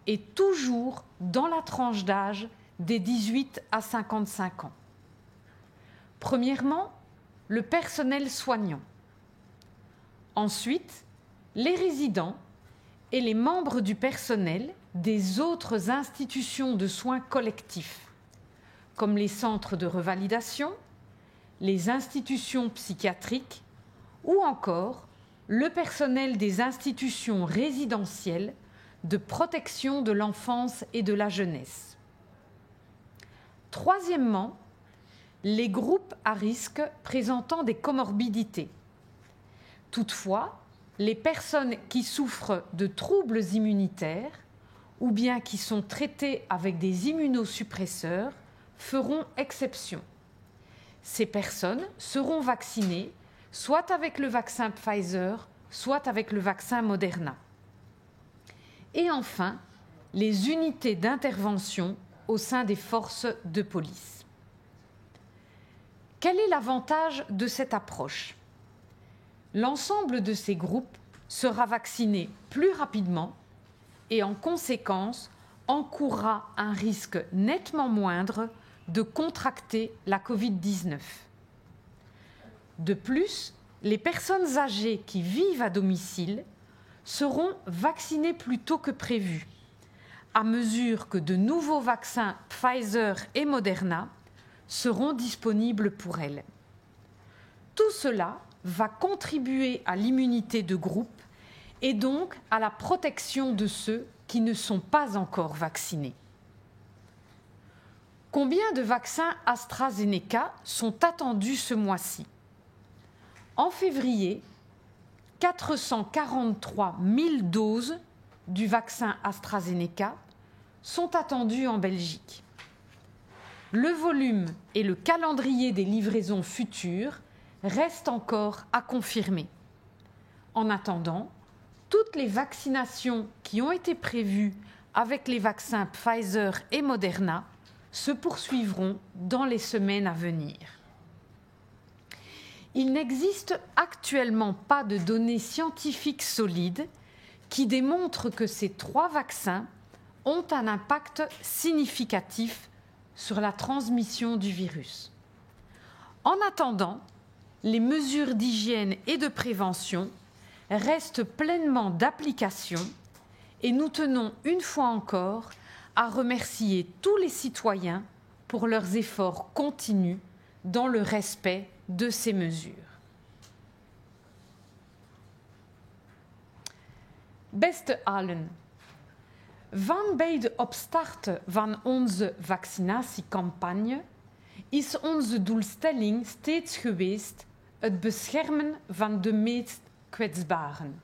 et toujours dans la tranche d'âge des 18 à 55 ans. Premièrement, le personnel soignant. Ensuite, les résidents et les membres du personnel des autres institutions de soins collectifs, comme les centres de revalidation, les institutions psychiatriques ou encore le personnel des institutions résidentielles de protection de l'enfance et de la jeunesse. Troisièmement, les groupes à risque présentant des comorbidités. Toutefois, les personnes qui souffrent de troubles immunitaires ou bien qui sont traitées avec des immunosuppresseurs feront exception. Ces personnes seront vaccinées soit avec le vaccin Pfizer, soit avec le vaccin Moderna. Et enfin, les unités d'intervention au sein des forces de police. Quel est l'avantage de cette approche ? L'ensemble de ces groupes sera vacciné plus rapidement et en conséquence encourra un risque nettement moindre de contracter la Covid-19. De plus, les personnes âgées qui vivent à domicile seront vaccinées plus tôt que prévu, à mesure que de nouveaux vaccins Pfizer et Moderna seront disponibles pour elles. Tout cela va contribuer à l'immunité de groupe et donc à la protection de ceux qui ne sont pas encore vaccinés. Combien de vaccins AstraZeneca sont attendus ce mois-ci ? En février, 443 000 doses du vaccin AstraZeneca sont attendues en Belgique. Le volume et le calendrier des livraisons futures restent encore à confirmer. En attendant, toutes les vaccinations qui ont été prévues avec les vaccins Pfizer et Moderna se poursuivront dans les semaines à venir. Il n'existe actuellement pas de données scientifiques solides qui démontrent que ces 3 vaccins ont un impact significatif sur la transmission du virus. En attendant, les mesures d'hygiène et de prévention restent pleinement d'application et nous tenons une fois encore à remercier tous les citoyens pour leurs efforts continus dans le respect de ces mesures. Beste allen, van bij de opstart van onze vaccinatiecampagne is onze doelstelling steeds geweest het beschermen van de meest kwetsbaren,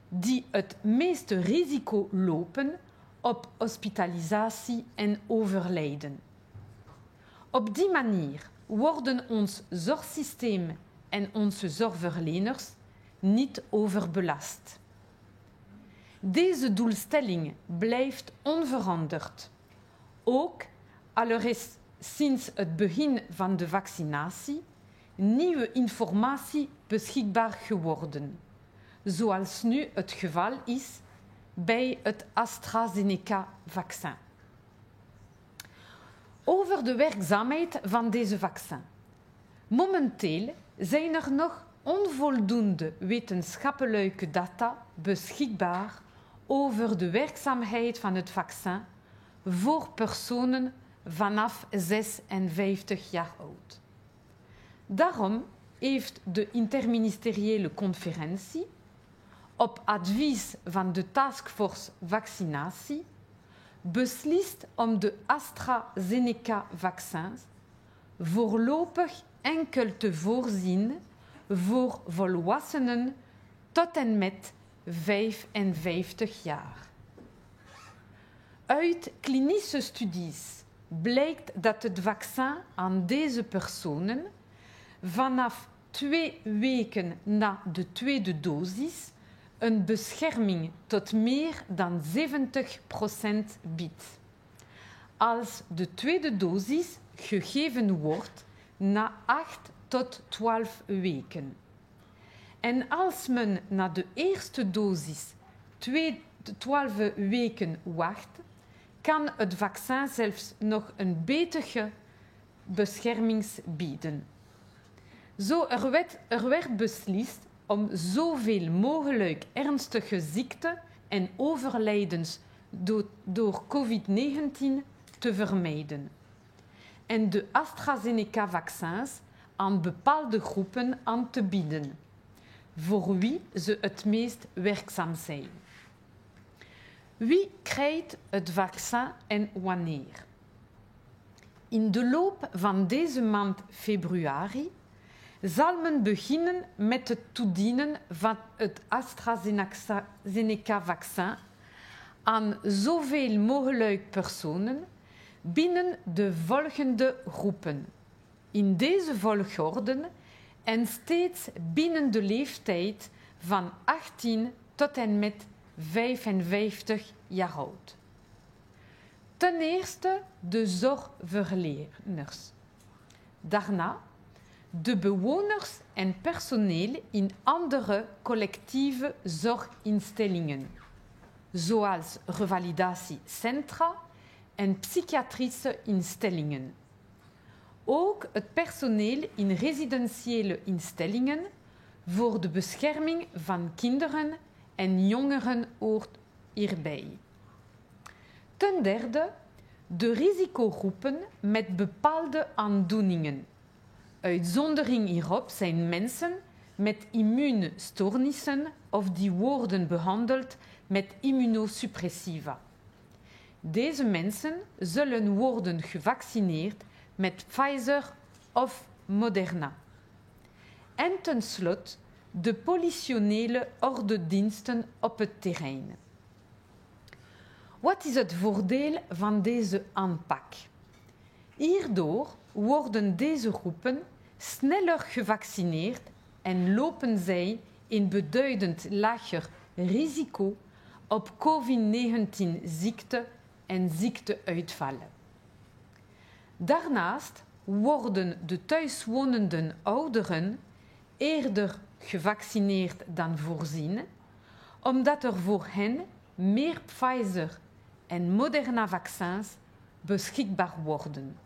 die het meeste risico lopen op hospitalisatie en overlijden. Op die manier worden ons zorgsysteem en onze zorgverleners niet overbelast. Deze doelstelling blijft onveranderd. Ook al er is sinds het begin van de vaccinatie nieuwe informatie beschikbaar geworden, zoals nu het geval is bij het AstraZeneca-vaccin. Over de werkzaamheid van deze vaccin. Momenteel zijn er nog onvoldoende wetenschappelijke data beschikbaar over de werkzaamheid van het vaccin voor personen vanaf 56 jaar oud. Daarom heeft de interministeriële conferentie op advies van de Taskforce Vaccinatie beslist om de AstraZeneca-vaccins voorlopig enkel te voorzien voor volwassenen tot en met 55 jaar. Uit klinische studies blijkt dat het vaccin aan deze personen vanaf 2 weken na de tweede dosis een bescherming tot meer dan 70% biedt. Als de tweede dosis gegeven wordt na 8 tot 12 weken. En als men na de eerste dosis 12 weken wacht, kan het vaccin zelfs nog een betere bescherming bieden. Zo er werd beslist om zoveel mogelijk ernstige ziekten en overlijdens door COVID-19 te vermijden. En de AstraZeneca-vaccins aan bepaalde groepen aan te bieden, voor wie ze het meest werkzaam zijn. Wie krijgt het vaccin en wanneer? In de loop van deze maand februari zal men beginnen met het toedienen van het AstraZeneca-vaccin aan zoveel mogelijk personen binnen de volgende groepen. In deze volgorde en steeds binnen de leeftijd van 18 tot en met 55 jaar oud. Ten eerste de zorgverleners. Daarna de bewoners en personeel in andere collectieve zorginstellingen, zoals revalidatiecentra en psychiatrische instellingen. Ook het personeel in residentiële instellingen voor de bescherming van kinderen en jongeren hoort hierbij. Ten derde, de risicogroepen met bepaalde aandoeningen. Uitzondering hierop zijn mensen met immuunstoornissen of die worden behandeld met immunosuppressiva. Deze mensen zullen worden gevaccineerd met Pfizer of Moderna. En tenslotte de politionele ordediensten op het terrein. Wat is het voordeel van deze aanpak? Hierdoor worden deze groepen sneller gevaccineerd en lopen zij een beduidend lager risico op COVID-19-ziekte en ziekteuitvallen. Daarnaast worden de thuiswonende ouderen eerder gevaccineerd dan voorzien, omdat er voor hen meer Pfizer- en Moderna-vaccins beschikbaar worden.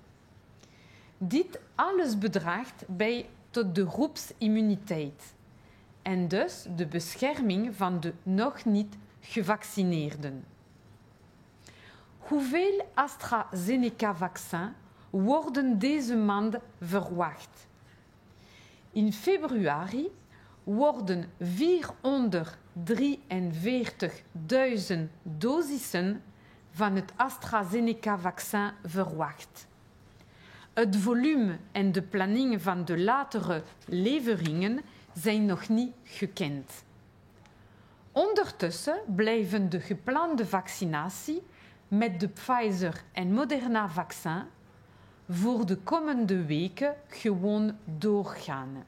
Dit alles bedraagt bij tot de groepsimmuniteit en dus de bescherming van de nog niet gevaccineerden. Hoeveel AstraZeneca-vaccins worden deze maand verwacht? In februari worden 443.000 dosissen van het AstraZeneca-vaccin verwacht. Het volume en de planning van de latere leveringen zijn nog niet gekend. Ondertussen blijven de geplande vaccinatie met de Pfizer- en Moderna-vaccin voor de komende weken gewoon doorgaan.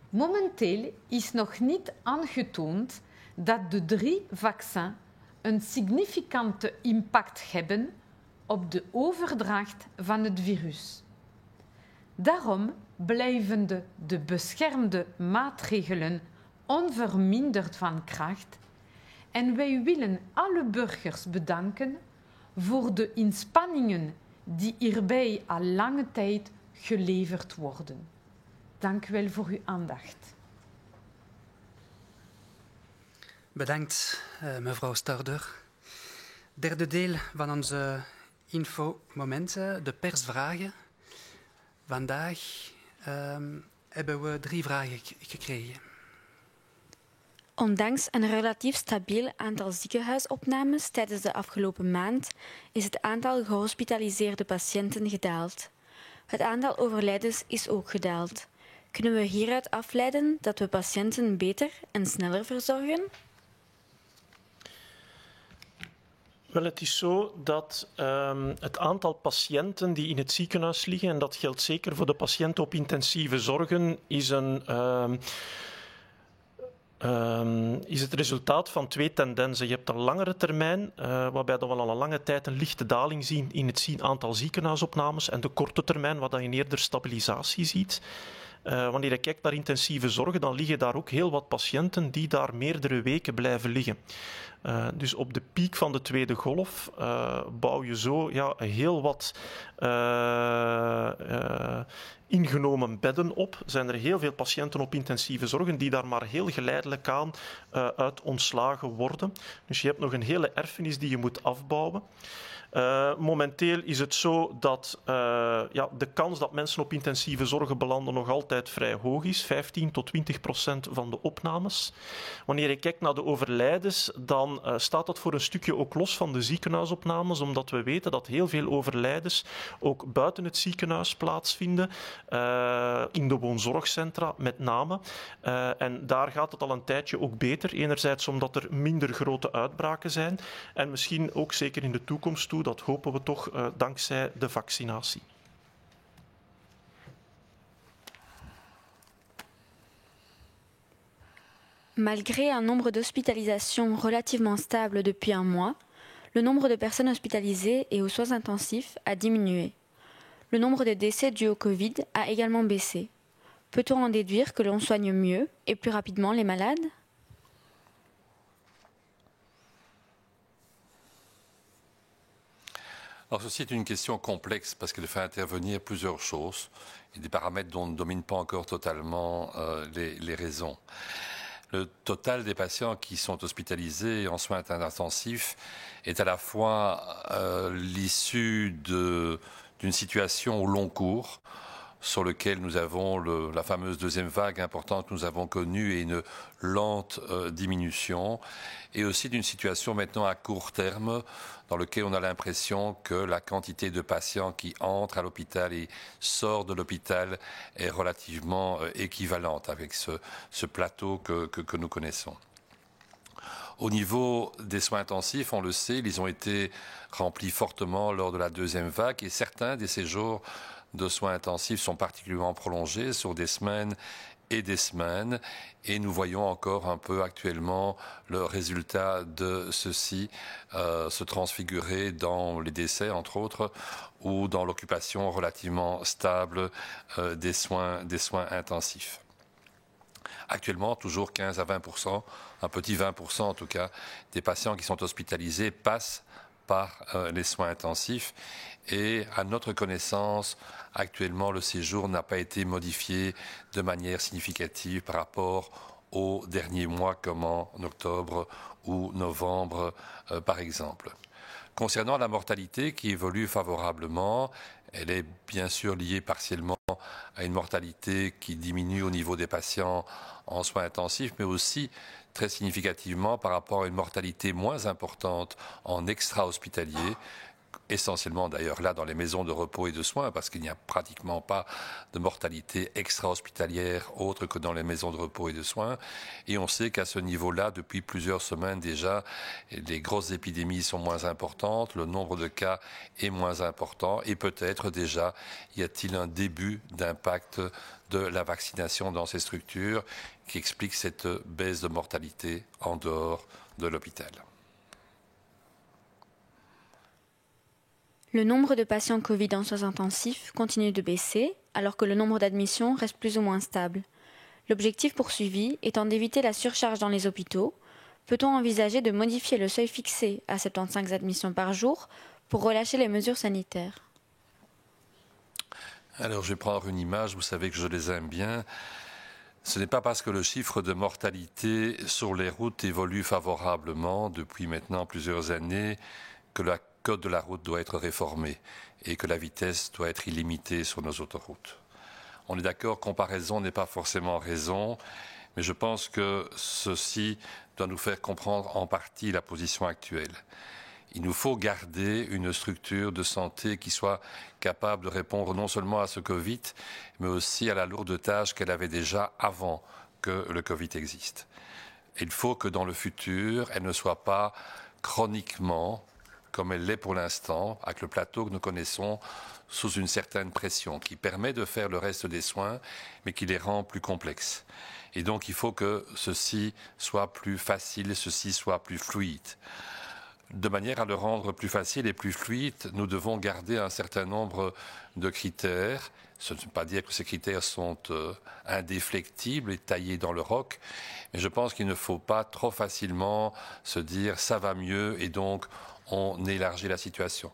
Momenteel is nog niet aangetoond dat de 3 vaccins een significante impact hebben op de overdracht van het virus. Daarom blijven de beschermde maatregelen onverminderd van kracht en wij willen alle burgers bedanken voor de inspanningen die hierbij al lange tijd geleverd worden. Dank u wel voor uw aandacht. Bedankt, mevrouw Storder. Derde deel van onze infomomenten, de persvragen. Vandaag hebben we 3 vragen gekregen. Ondanks een relatief stabiel aantal ziekenhuisopnames tijdens de afgelopen maand is het aantal gehospitaliseerde patiënten gedaald. Het aantal overlijdens is ook gedaald. Kunnen we hieruit afleiden dat we patiënten beter en sneller verzorgen? Wel, het is zo dat het aantal patiënten die in het ziekenhuis liggen, en dat geldt zeker voor de patiënten op intensieve zorgen, is het resultaat van 2 tendensen. Je hebt een langere termijn, waarbij we al een lange tijd een lichte daling zien in het aantal ziekenhuisopnames, en de korte termijn, waar je eerder stabilisatie ziet. Wanneer je kijkt naar intensieve zorgen, dan liggen daar ook heel wat patiënten die daar meerdere weken blijven liggen. Dus op de piek van de tweede golf bouw je zo heel wat ingenomen bedden op. Zijn er heel veel patiënten op intensieve zorgen die daar maar heel geleidelijk aan uit ontslagen worden. Dus je hebt nog een hele erfenis die je moet afbouwen. Momenteel is het zo dat de kans dat mensen op intensieve zorgen belanden nog altijd vrij hoog is, 15-20% van de opnames. Wanneer je kijkt naar de overlijdens, dan staat dat voor een stukje ook los van de ziekenhuisopnames, omdat we weten dat heel veel overlijdens ook buiten het ziekenhuis plaatsvinden, in de woonzorgcentra met name. En daar gaat het al een tijdje ook beter. Enerzijds omdat er minder grote uitbraken zijn en misschien ook zeker in de toekomst toe, dat hopen we toch dankzij de vaccinatie. Malgré un nombre d'hospitalisations relativement stable depuis un mois, Le nombre de personnes hospitalisées et aux soins intensifs a diminué. Le nombre de décès dus au Covid a également baissé. Peut-on en déduire que l'on soigne mieux et plus rapidement les malades ? Alors ceci est une question complexe parce qu'elle fait intervenir plusieurs choses et des paramètres dont on ne domine pas encore totalement les raisons. Le total des patients qui sont hospitalisés en soins intensifs est à la fois l'issue d'une situation au long cours sur lequel nous avons la fameuse deuxième vague importante que nous avons connue et une lente diminution, et aussi d'une situation maintenant à court terme dans laquelle on a l'impression que la quantité de patients qui entrent à l'hôpital et sortent de l'hôpital est relativement équivalente avec ce plateau que nous connaissons. Au niveau des soins intensifs, on le sait, ils ont été remplis fortement lors de la deuxième vague et certains des séjours de soins intensifs sont particulièrement prolongés sur des semaines et des semaines, et nous voyons encore un peu actuellement le résultat de ceci se transfigurer dans les décès, entre autres, ou dans l'occupation relativement stable des soins intensifs. Actuellement, toujours 15 à 20%, un petit 20% en tout cas, des patients qui sont hospitalisés passent par les soins intensifs. Et à notre connaissance, actuellement, le séjour n'a pas été modifié de manière significative par rapport aux derniers mois, comme en octobre ou novembre, par exemple. Concernant la mortalité qui évolue favorablement, elle est bien sûr liée partiellement à une mortalité qui diminue au niveau des patients en soins intensifs, mais aussi très significativement par rapport à une mortalité moins importante en extra-hospitalier, essentiellement d'ailleurs là dans les maisons de repos et de soins, parce qu'il n'y a pratiquement pas de mortalité extra-hospitalière autre que dans les maisons de repos et de soins. Et on sait qu'à ce niveau-là, depuis plusieurs semaines déjà, les grosses épidémies sont moins importantes, le nombre de cas est moins important, et peut-être déjà y a-t-il un début d'impact de la vaccination dans ces structures qui explique cette baisse de mortalité en dehors de l'hôpital. Le nombre de patients Covid en soins intensifs continue de baisser, alors que le nombre d'admissions reste plus ou moins stable. L'objectif poursuivi étant d'éviter la surcharge dans les hôpitaux, peut-on envisager de modifier le seuil fixé à 75 admissions par jour pour relâcher les mesures sanitaires ? Alors je vais prendre une image, vous savez que je les aime bien. Ce n'est pas parce que le chiffre de mortalité sur les routes évolue favorablement depuis maintenant plusieurs années que le code de la route doit être réformé et que la vitesse doit être illimitée sur nos autoroutes. On est d'accord, comparaison n'est pas forcément raison, mais je pense que ceci doit nous faire comprendre en partie la position actuelle. Il nous faut garder une structure de santé qui soit capable de répondre non seulement à ce Covid, mais aussi à la lourde tâche qu'elle avait déjà avant que le Covid existe. Il faut que dans le futur, elle ne soit pas chroniquement, comme elle l'est pour l'instant, avec le plateau que nous connaissons, sous une certaine pression, qui permet de faire le reste des soins, mais qui les rend plus complexes. Et donc il faut que ceci soit plus facile, ceci soit plus fluide. De manière à le rendre plus facile et plus fluide, nous devons garder un certain nombre de critères. Ce ne veut pas dire que ces critères sont indéflectibles et taillés dans le roc, mais je pense qu'il ne faut pas trop facilement se dire ça va mieux et donc on élargit la situation.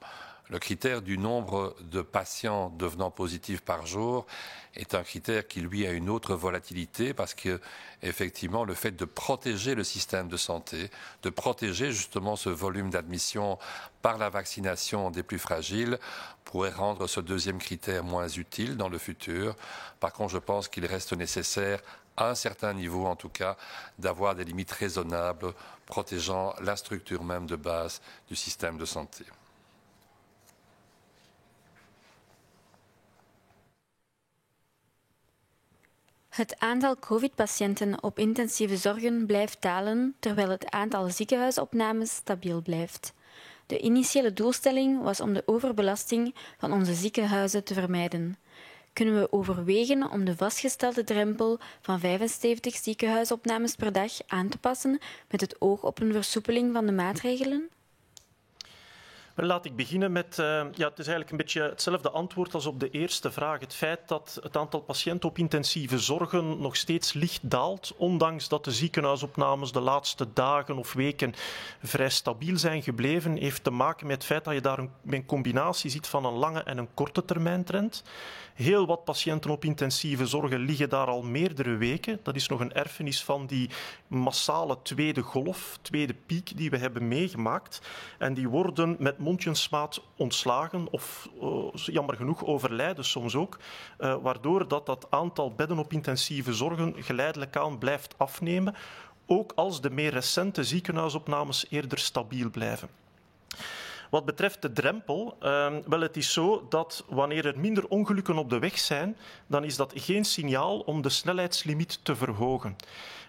Le critère du nombre de patients devenant positifs par jour est un critère qui, lui, a une autre volatilité parce que, effectivement, le fait de protéger le système de santé, de protéger justement ce volume d'admission par la vaccination des plus fragiles, pourrait rendre ce deuxième critère moins utile dans le futur. Par contre, je pense qu'il reste nécessaire, à un certain niveau en tout cas, d'avoir des limites raisonnables protégeant la structure même de base du système de santé. Het aantal COVID-patiënten op intensieve zorgen blijft dalen, terwijl het aantal ziekenhuisopnames stabiel blijft. De initiële doelstelling was om de overbelasting van onze ziekenhuizen te vermijden. Kunnen we overwegen om de vastgestelde drempel van 75 ziekenhuisopnames per dag aan te passen met het oog op een versoepeling van de maatregelen? Laat ik beginnen met, het is eigenlijk een beetje hetzelfde antwoord als op de eerste vraag. Het feit dat het aantal patiënten op intensieve zorgen nog steeds licht daalt, ondanks dat de ziekenhuisopnames de laatste dagen of weken vrij stabiel zijn gebleven, heeft te maken met het feit dat je daar een combinatie ziet van een lange en een korte termijn trend. Heel wat patiënten op intensieve zorgen liggen daar al meerdere weken. Dat is nog een erfenis van die massale tweede golf, tweede piek die we hebben meegemaakt. En die worden met mondjesmaat ontslagen of jammer genoeg overlijden soms ook, waardoor dat aantal bedden op intensieve zorgen geleidelijk aan blijft afnemen, ook als de meer recente ziekenhuisopnames eerder stabiel blijven. Wat betreft de drempel, wel, het is zo dat wanneer er minder ongelukken op de weg zijn, dan is dat geen signaal om de snelheidslimiet te verhogen.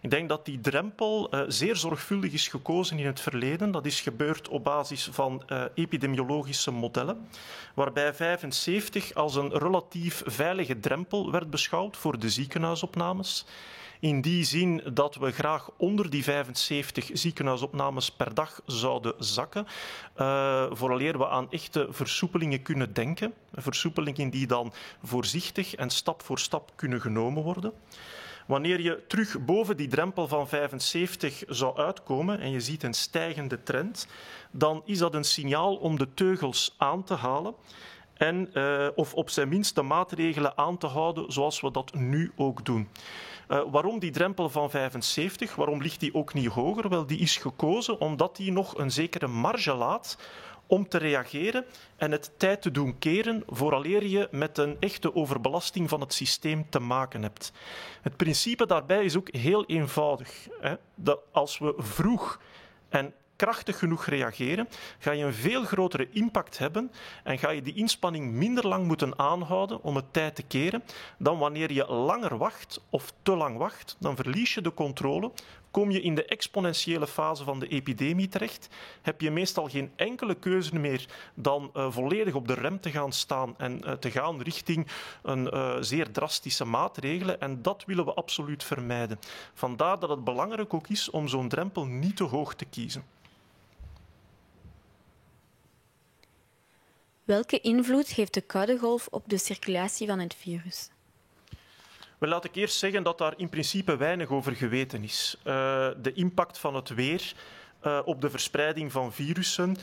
Ik denk dat die drempel zeer zorgvuldig is gekozen in het verleden. Dat is gebeurd op basis van epidemiologische modellen, waarbij 75 als een relatief veilige drempel werd beschouwd voor de ziekenhuisopnames. In die zin dat we graag onder die 75 ziekenhuisopnames per dag zouden zakken, vooraleer we aan echte versoepelingen kunnen denken. Versoepelingen die dan voorzichtig en stap voor stap kunnen genomen worden. Wanneer je terug boven die drempel van 75 zou uitkomen en je ziet een stijgende trend, dan is dat een signaal om de teugels aan te halen en of op zijn minst de maatregelen aan te houden zoals we dat nu ook doen. Waarom die drempel van 75? Waarom ligt die ook niet hoger? Wel, die is gekozen omdat die nog een zekere marge laat om te reageren en het tijd te doen keren vooraleer je met een echte overbelasting van het systeem te maken hebt. Het principe daarbij is ook heel eenvoudig. Dat als we vroeg en krachtig genoeg reageren, ga je een veel grotere impact hebben en ga je die inspanning minder lang moeten aanhouden om het tijd te keren dan wanneer je langer wacht of te lang wacht. Dan verlies je de controle, kom je in de exponentiële fase van de epidemie terecht, heb je meestal geen enkele keuze meer dan volledig op de rem te gaan staan en te gaan richting een zeer drastische maatregelen. En dat willen we absoluut vermijden. Vandaar dat het belangrijk ook is om zo'n drempel niet te hoog te kiezen. Welke invloed heeft de koude golf op de circulatie van het virus? Wel, laat ik eerst zeggen dat daar in principe weinig over geweten is. De impact van het weer op de verspreiding van virussen,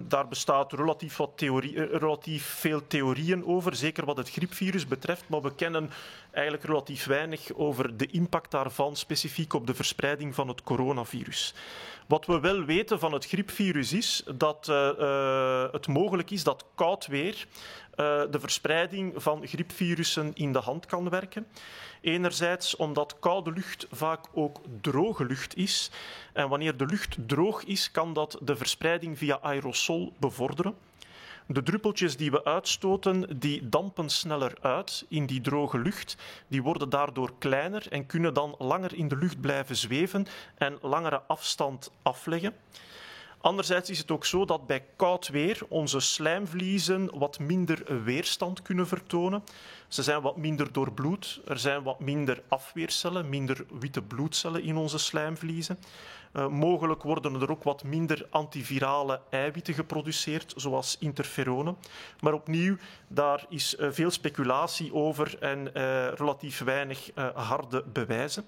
daar bestaat relatief veel theorieën over, zeker wat het griepvirus betreft, maar we kennen eigenlijk relatief weinig over de impact daarvan specifiek op de verspreiding van het coronavirus. Wat we wel weten van het griepvirus is dat het mogelijk is dat koud weer de verspreiding van griepvirussen in de hand kan werken. Enerzijds omdat koude lucht vaak ook droge lucht is. En wanneer de lucht droog is, kan dat de verspreiding via aerosol bevorderen. De druppeltjes die we uitstoten, die dampen sneller uit in die droge lucht. Die worden daardoor kleiner en kunnen dan langer in de lucht blijven zweven en langere afstand afleggen. Anderzijds is het ook zo dat bij koud weer onze slijmvliezen wat minder weerstand kunnen vertonen. Ze zijn wat minder doorbloed, er zijn wat minder afweercellen, minder witte bloedcellen in onze slijmvliezen. Mogelijk worden er ook wat minder antivirale eiwitten geproduceerd, zoals interferonen. Maar opnieuw, daar is veel speculatie over en relatief weinig harde bewijzen.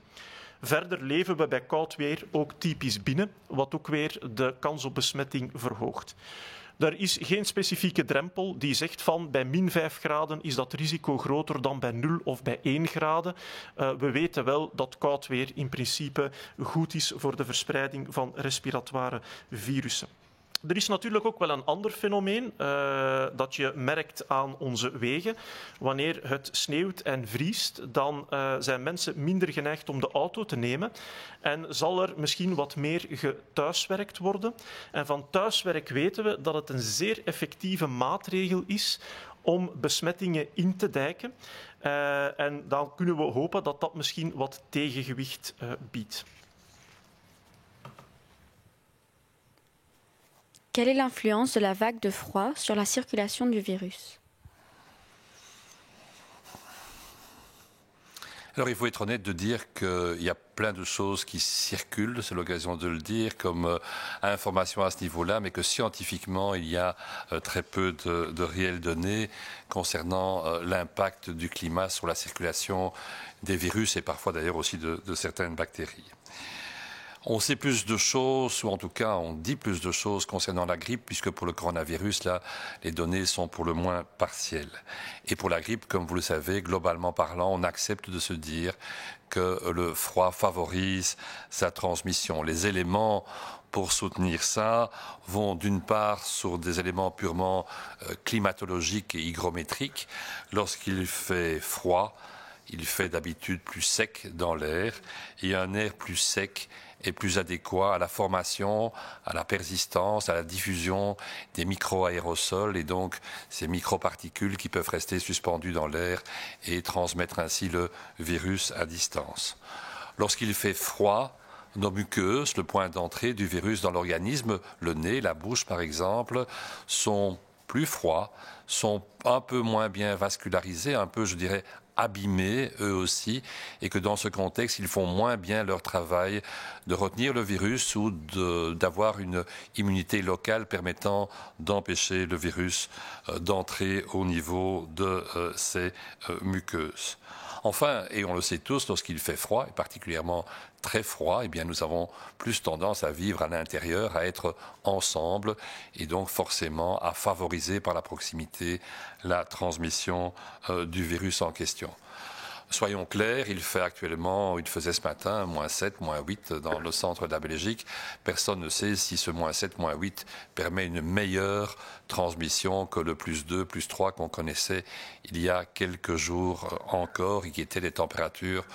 Verder leven we bij koud weer ook typisch binnen, wat ook weer de kans op besmetting verhoogt. Er is geen specifieke drempel die zegt van bij min 5 graden is dat risico groter dan bij 0 of bij 1 graden. We weten wel dat koud weer in principe goed is voor de verspreiding van respiratoire virussen. Er is natuurlijk ook wel een ander fenomeen dat je merkt aan onze wegen. Wanneer het sneeuwt en vriest, dan zijn mensen minder geneigd om de auto te nemen en zal er misschien wat meer gethuiswerkt worden. En van thuiswerk weten we dat het een zeer effectieve maatregel is om besmettingen in te dijken. En dan kunnen we hopen dat dat misschien wat tegengewicht biedt. Quelle est l'influence de la vague de froid sur la circulation du virus? Alors il faut être honnête de dire qu'il y a plein de choses qui circulent, c'est l'occasion de le dire, comme information à ce niveau-là, mais que scientifiquement il y a très peu de réelles données concernant l'impact du climat sur la circulation des virus et parfois d'ailleurs aussi de certaines bactéries. On sait plus de choses, ou en tout cas on dit plus de choses concernant la grippe, puisque pour le coronavirus, là, les données sont pour le moins partielles. Et pour la grippe, comme vous le savez, globalement parlant, on accepte de se dire que le froid favorise sa transmission. Les éléments pour soutenir ça vont d'une part sur des éléments purement climatologiques et hygrométriques. Lorsqu'il fait froid, il fait d'habitude plus sec dans l'air, et un air plus sec est plus adéquat à la formation, à la persistance, à la diffusion des micro-aérosols et donc ces microparticules qui peuvent rester suspendues dans l'air et transmettre ainsi le virus à distance. Lorsqu'il fait froid, nos muqueuses, le point d'entrée du virus dans l'organisme, le nez, la bouche par exemple, sont plus froids, sont un peu moins bien vascularisés, un peu, je dirais, abîmés eux aussi, et que dans ce contexte, ils font moins bien leur travail de retenir le virus ou d'avoir une immunité locale permettant d'empêcher le virus d'entrer au niveau de ces muqueuses. Enfin, et on le sait tous, lorsqu'il fait froid, et particulièrement très froid, eh bien, nous avons plus tendance à vivre à l'intérieur, à être ensemble, et donc forcément à favoriser par la proximité la transmission du virus en question. Soyons clairs, il fait actuellement, il faisait ce matin, -7, -8 dans le centre de la Belgique. Personne ne sait si ce -7, -8 permet une meilleure transmission que le +2, +3 qu'on connaissait il y a quelques jours encore et qui étaient des températures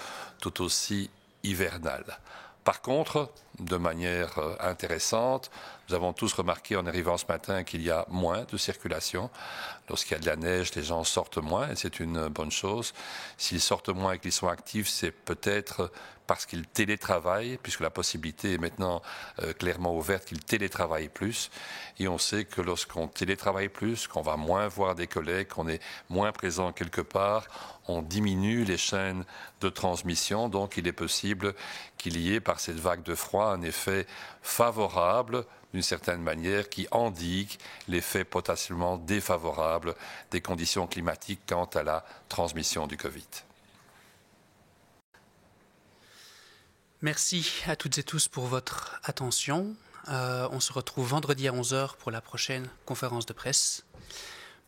tout aussi hivernales. Par contre, de manière intéressante, nous avons tous remarqué en arrivant ce matin qu'il y a moins de circulation. Lorsqu'il y a de la neige, les gens sortent moins et c'est une bonne chose. S'ils sortent moins et qu'ils sont actifs, c'est peut-être parce qu'ils télétravaillent, puisque la possibilité est maintenant clairement ouverte qu'ils télétravaillent plus. Et on sait que lorsqu'on télétravaille plus, qu'on va moins voir des collègues, qu'on est moins présent quelque part, on diminue les chaînes de transmission. Donc il est possible qu'il y ait par cette vague de froid un effet favorable d'une certaine manière qui endigue l'effet potentiellement défavorable des conditions climatiques quant à la transmission du Covid. Merci à toutes et tous pour votre attention. On se retrouve vendredi à 11h pour la prochaine conférence de presse.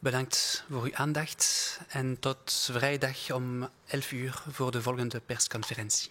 Bedankt voor uw aandacht en tot vrijdag om 11 uur voor de volgende persconferentie.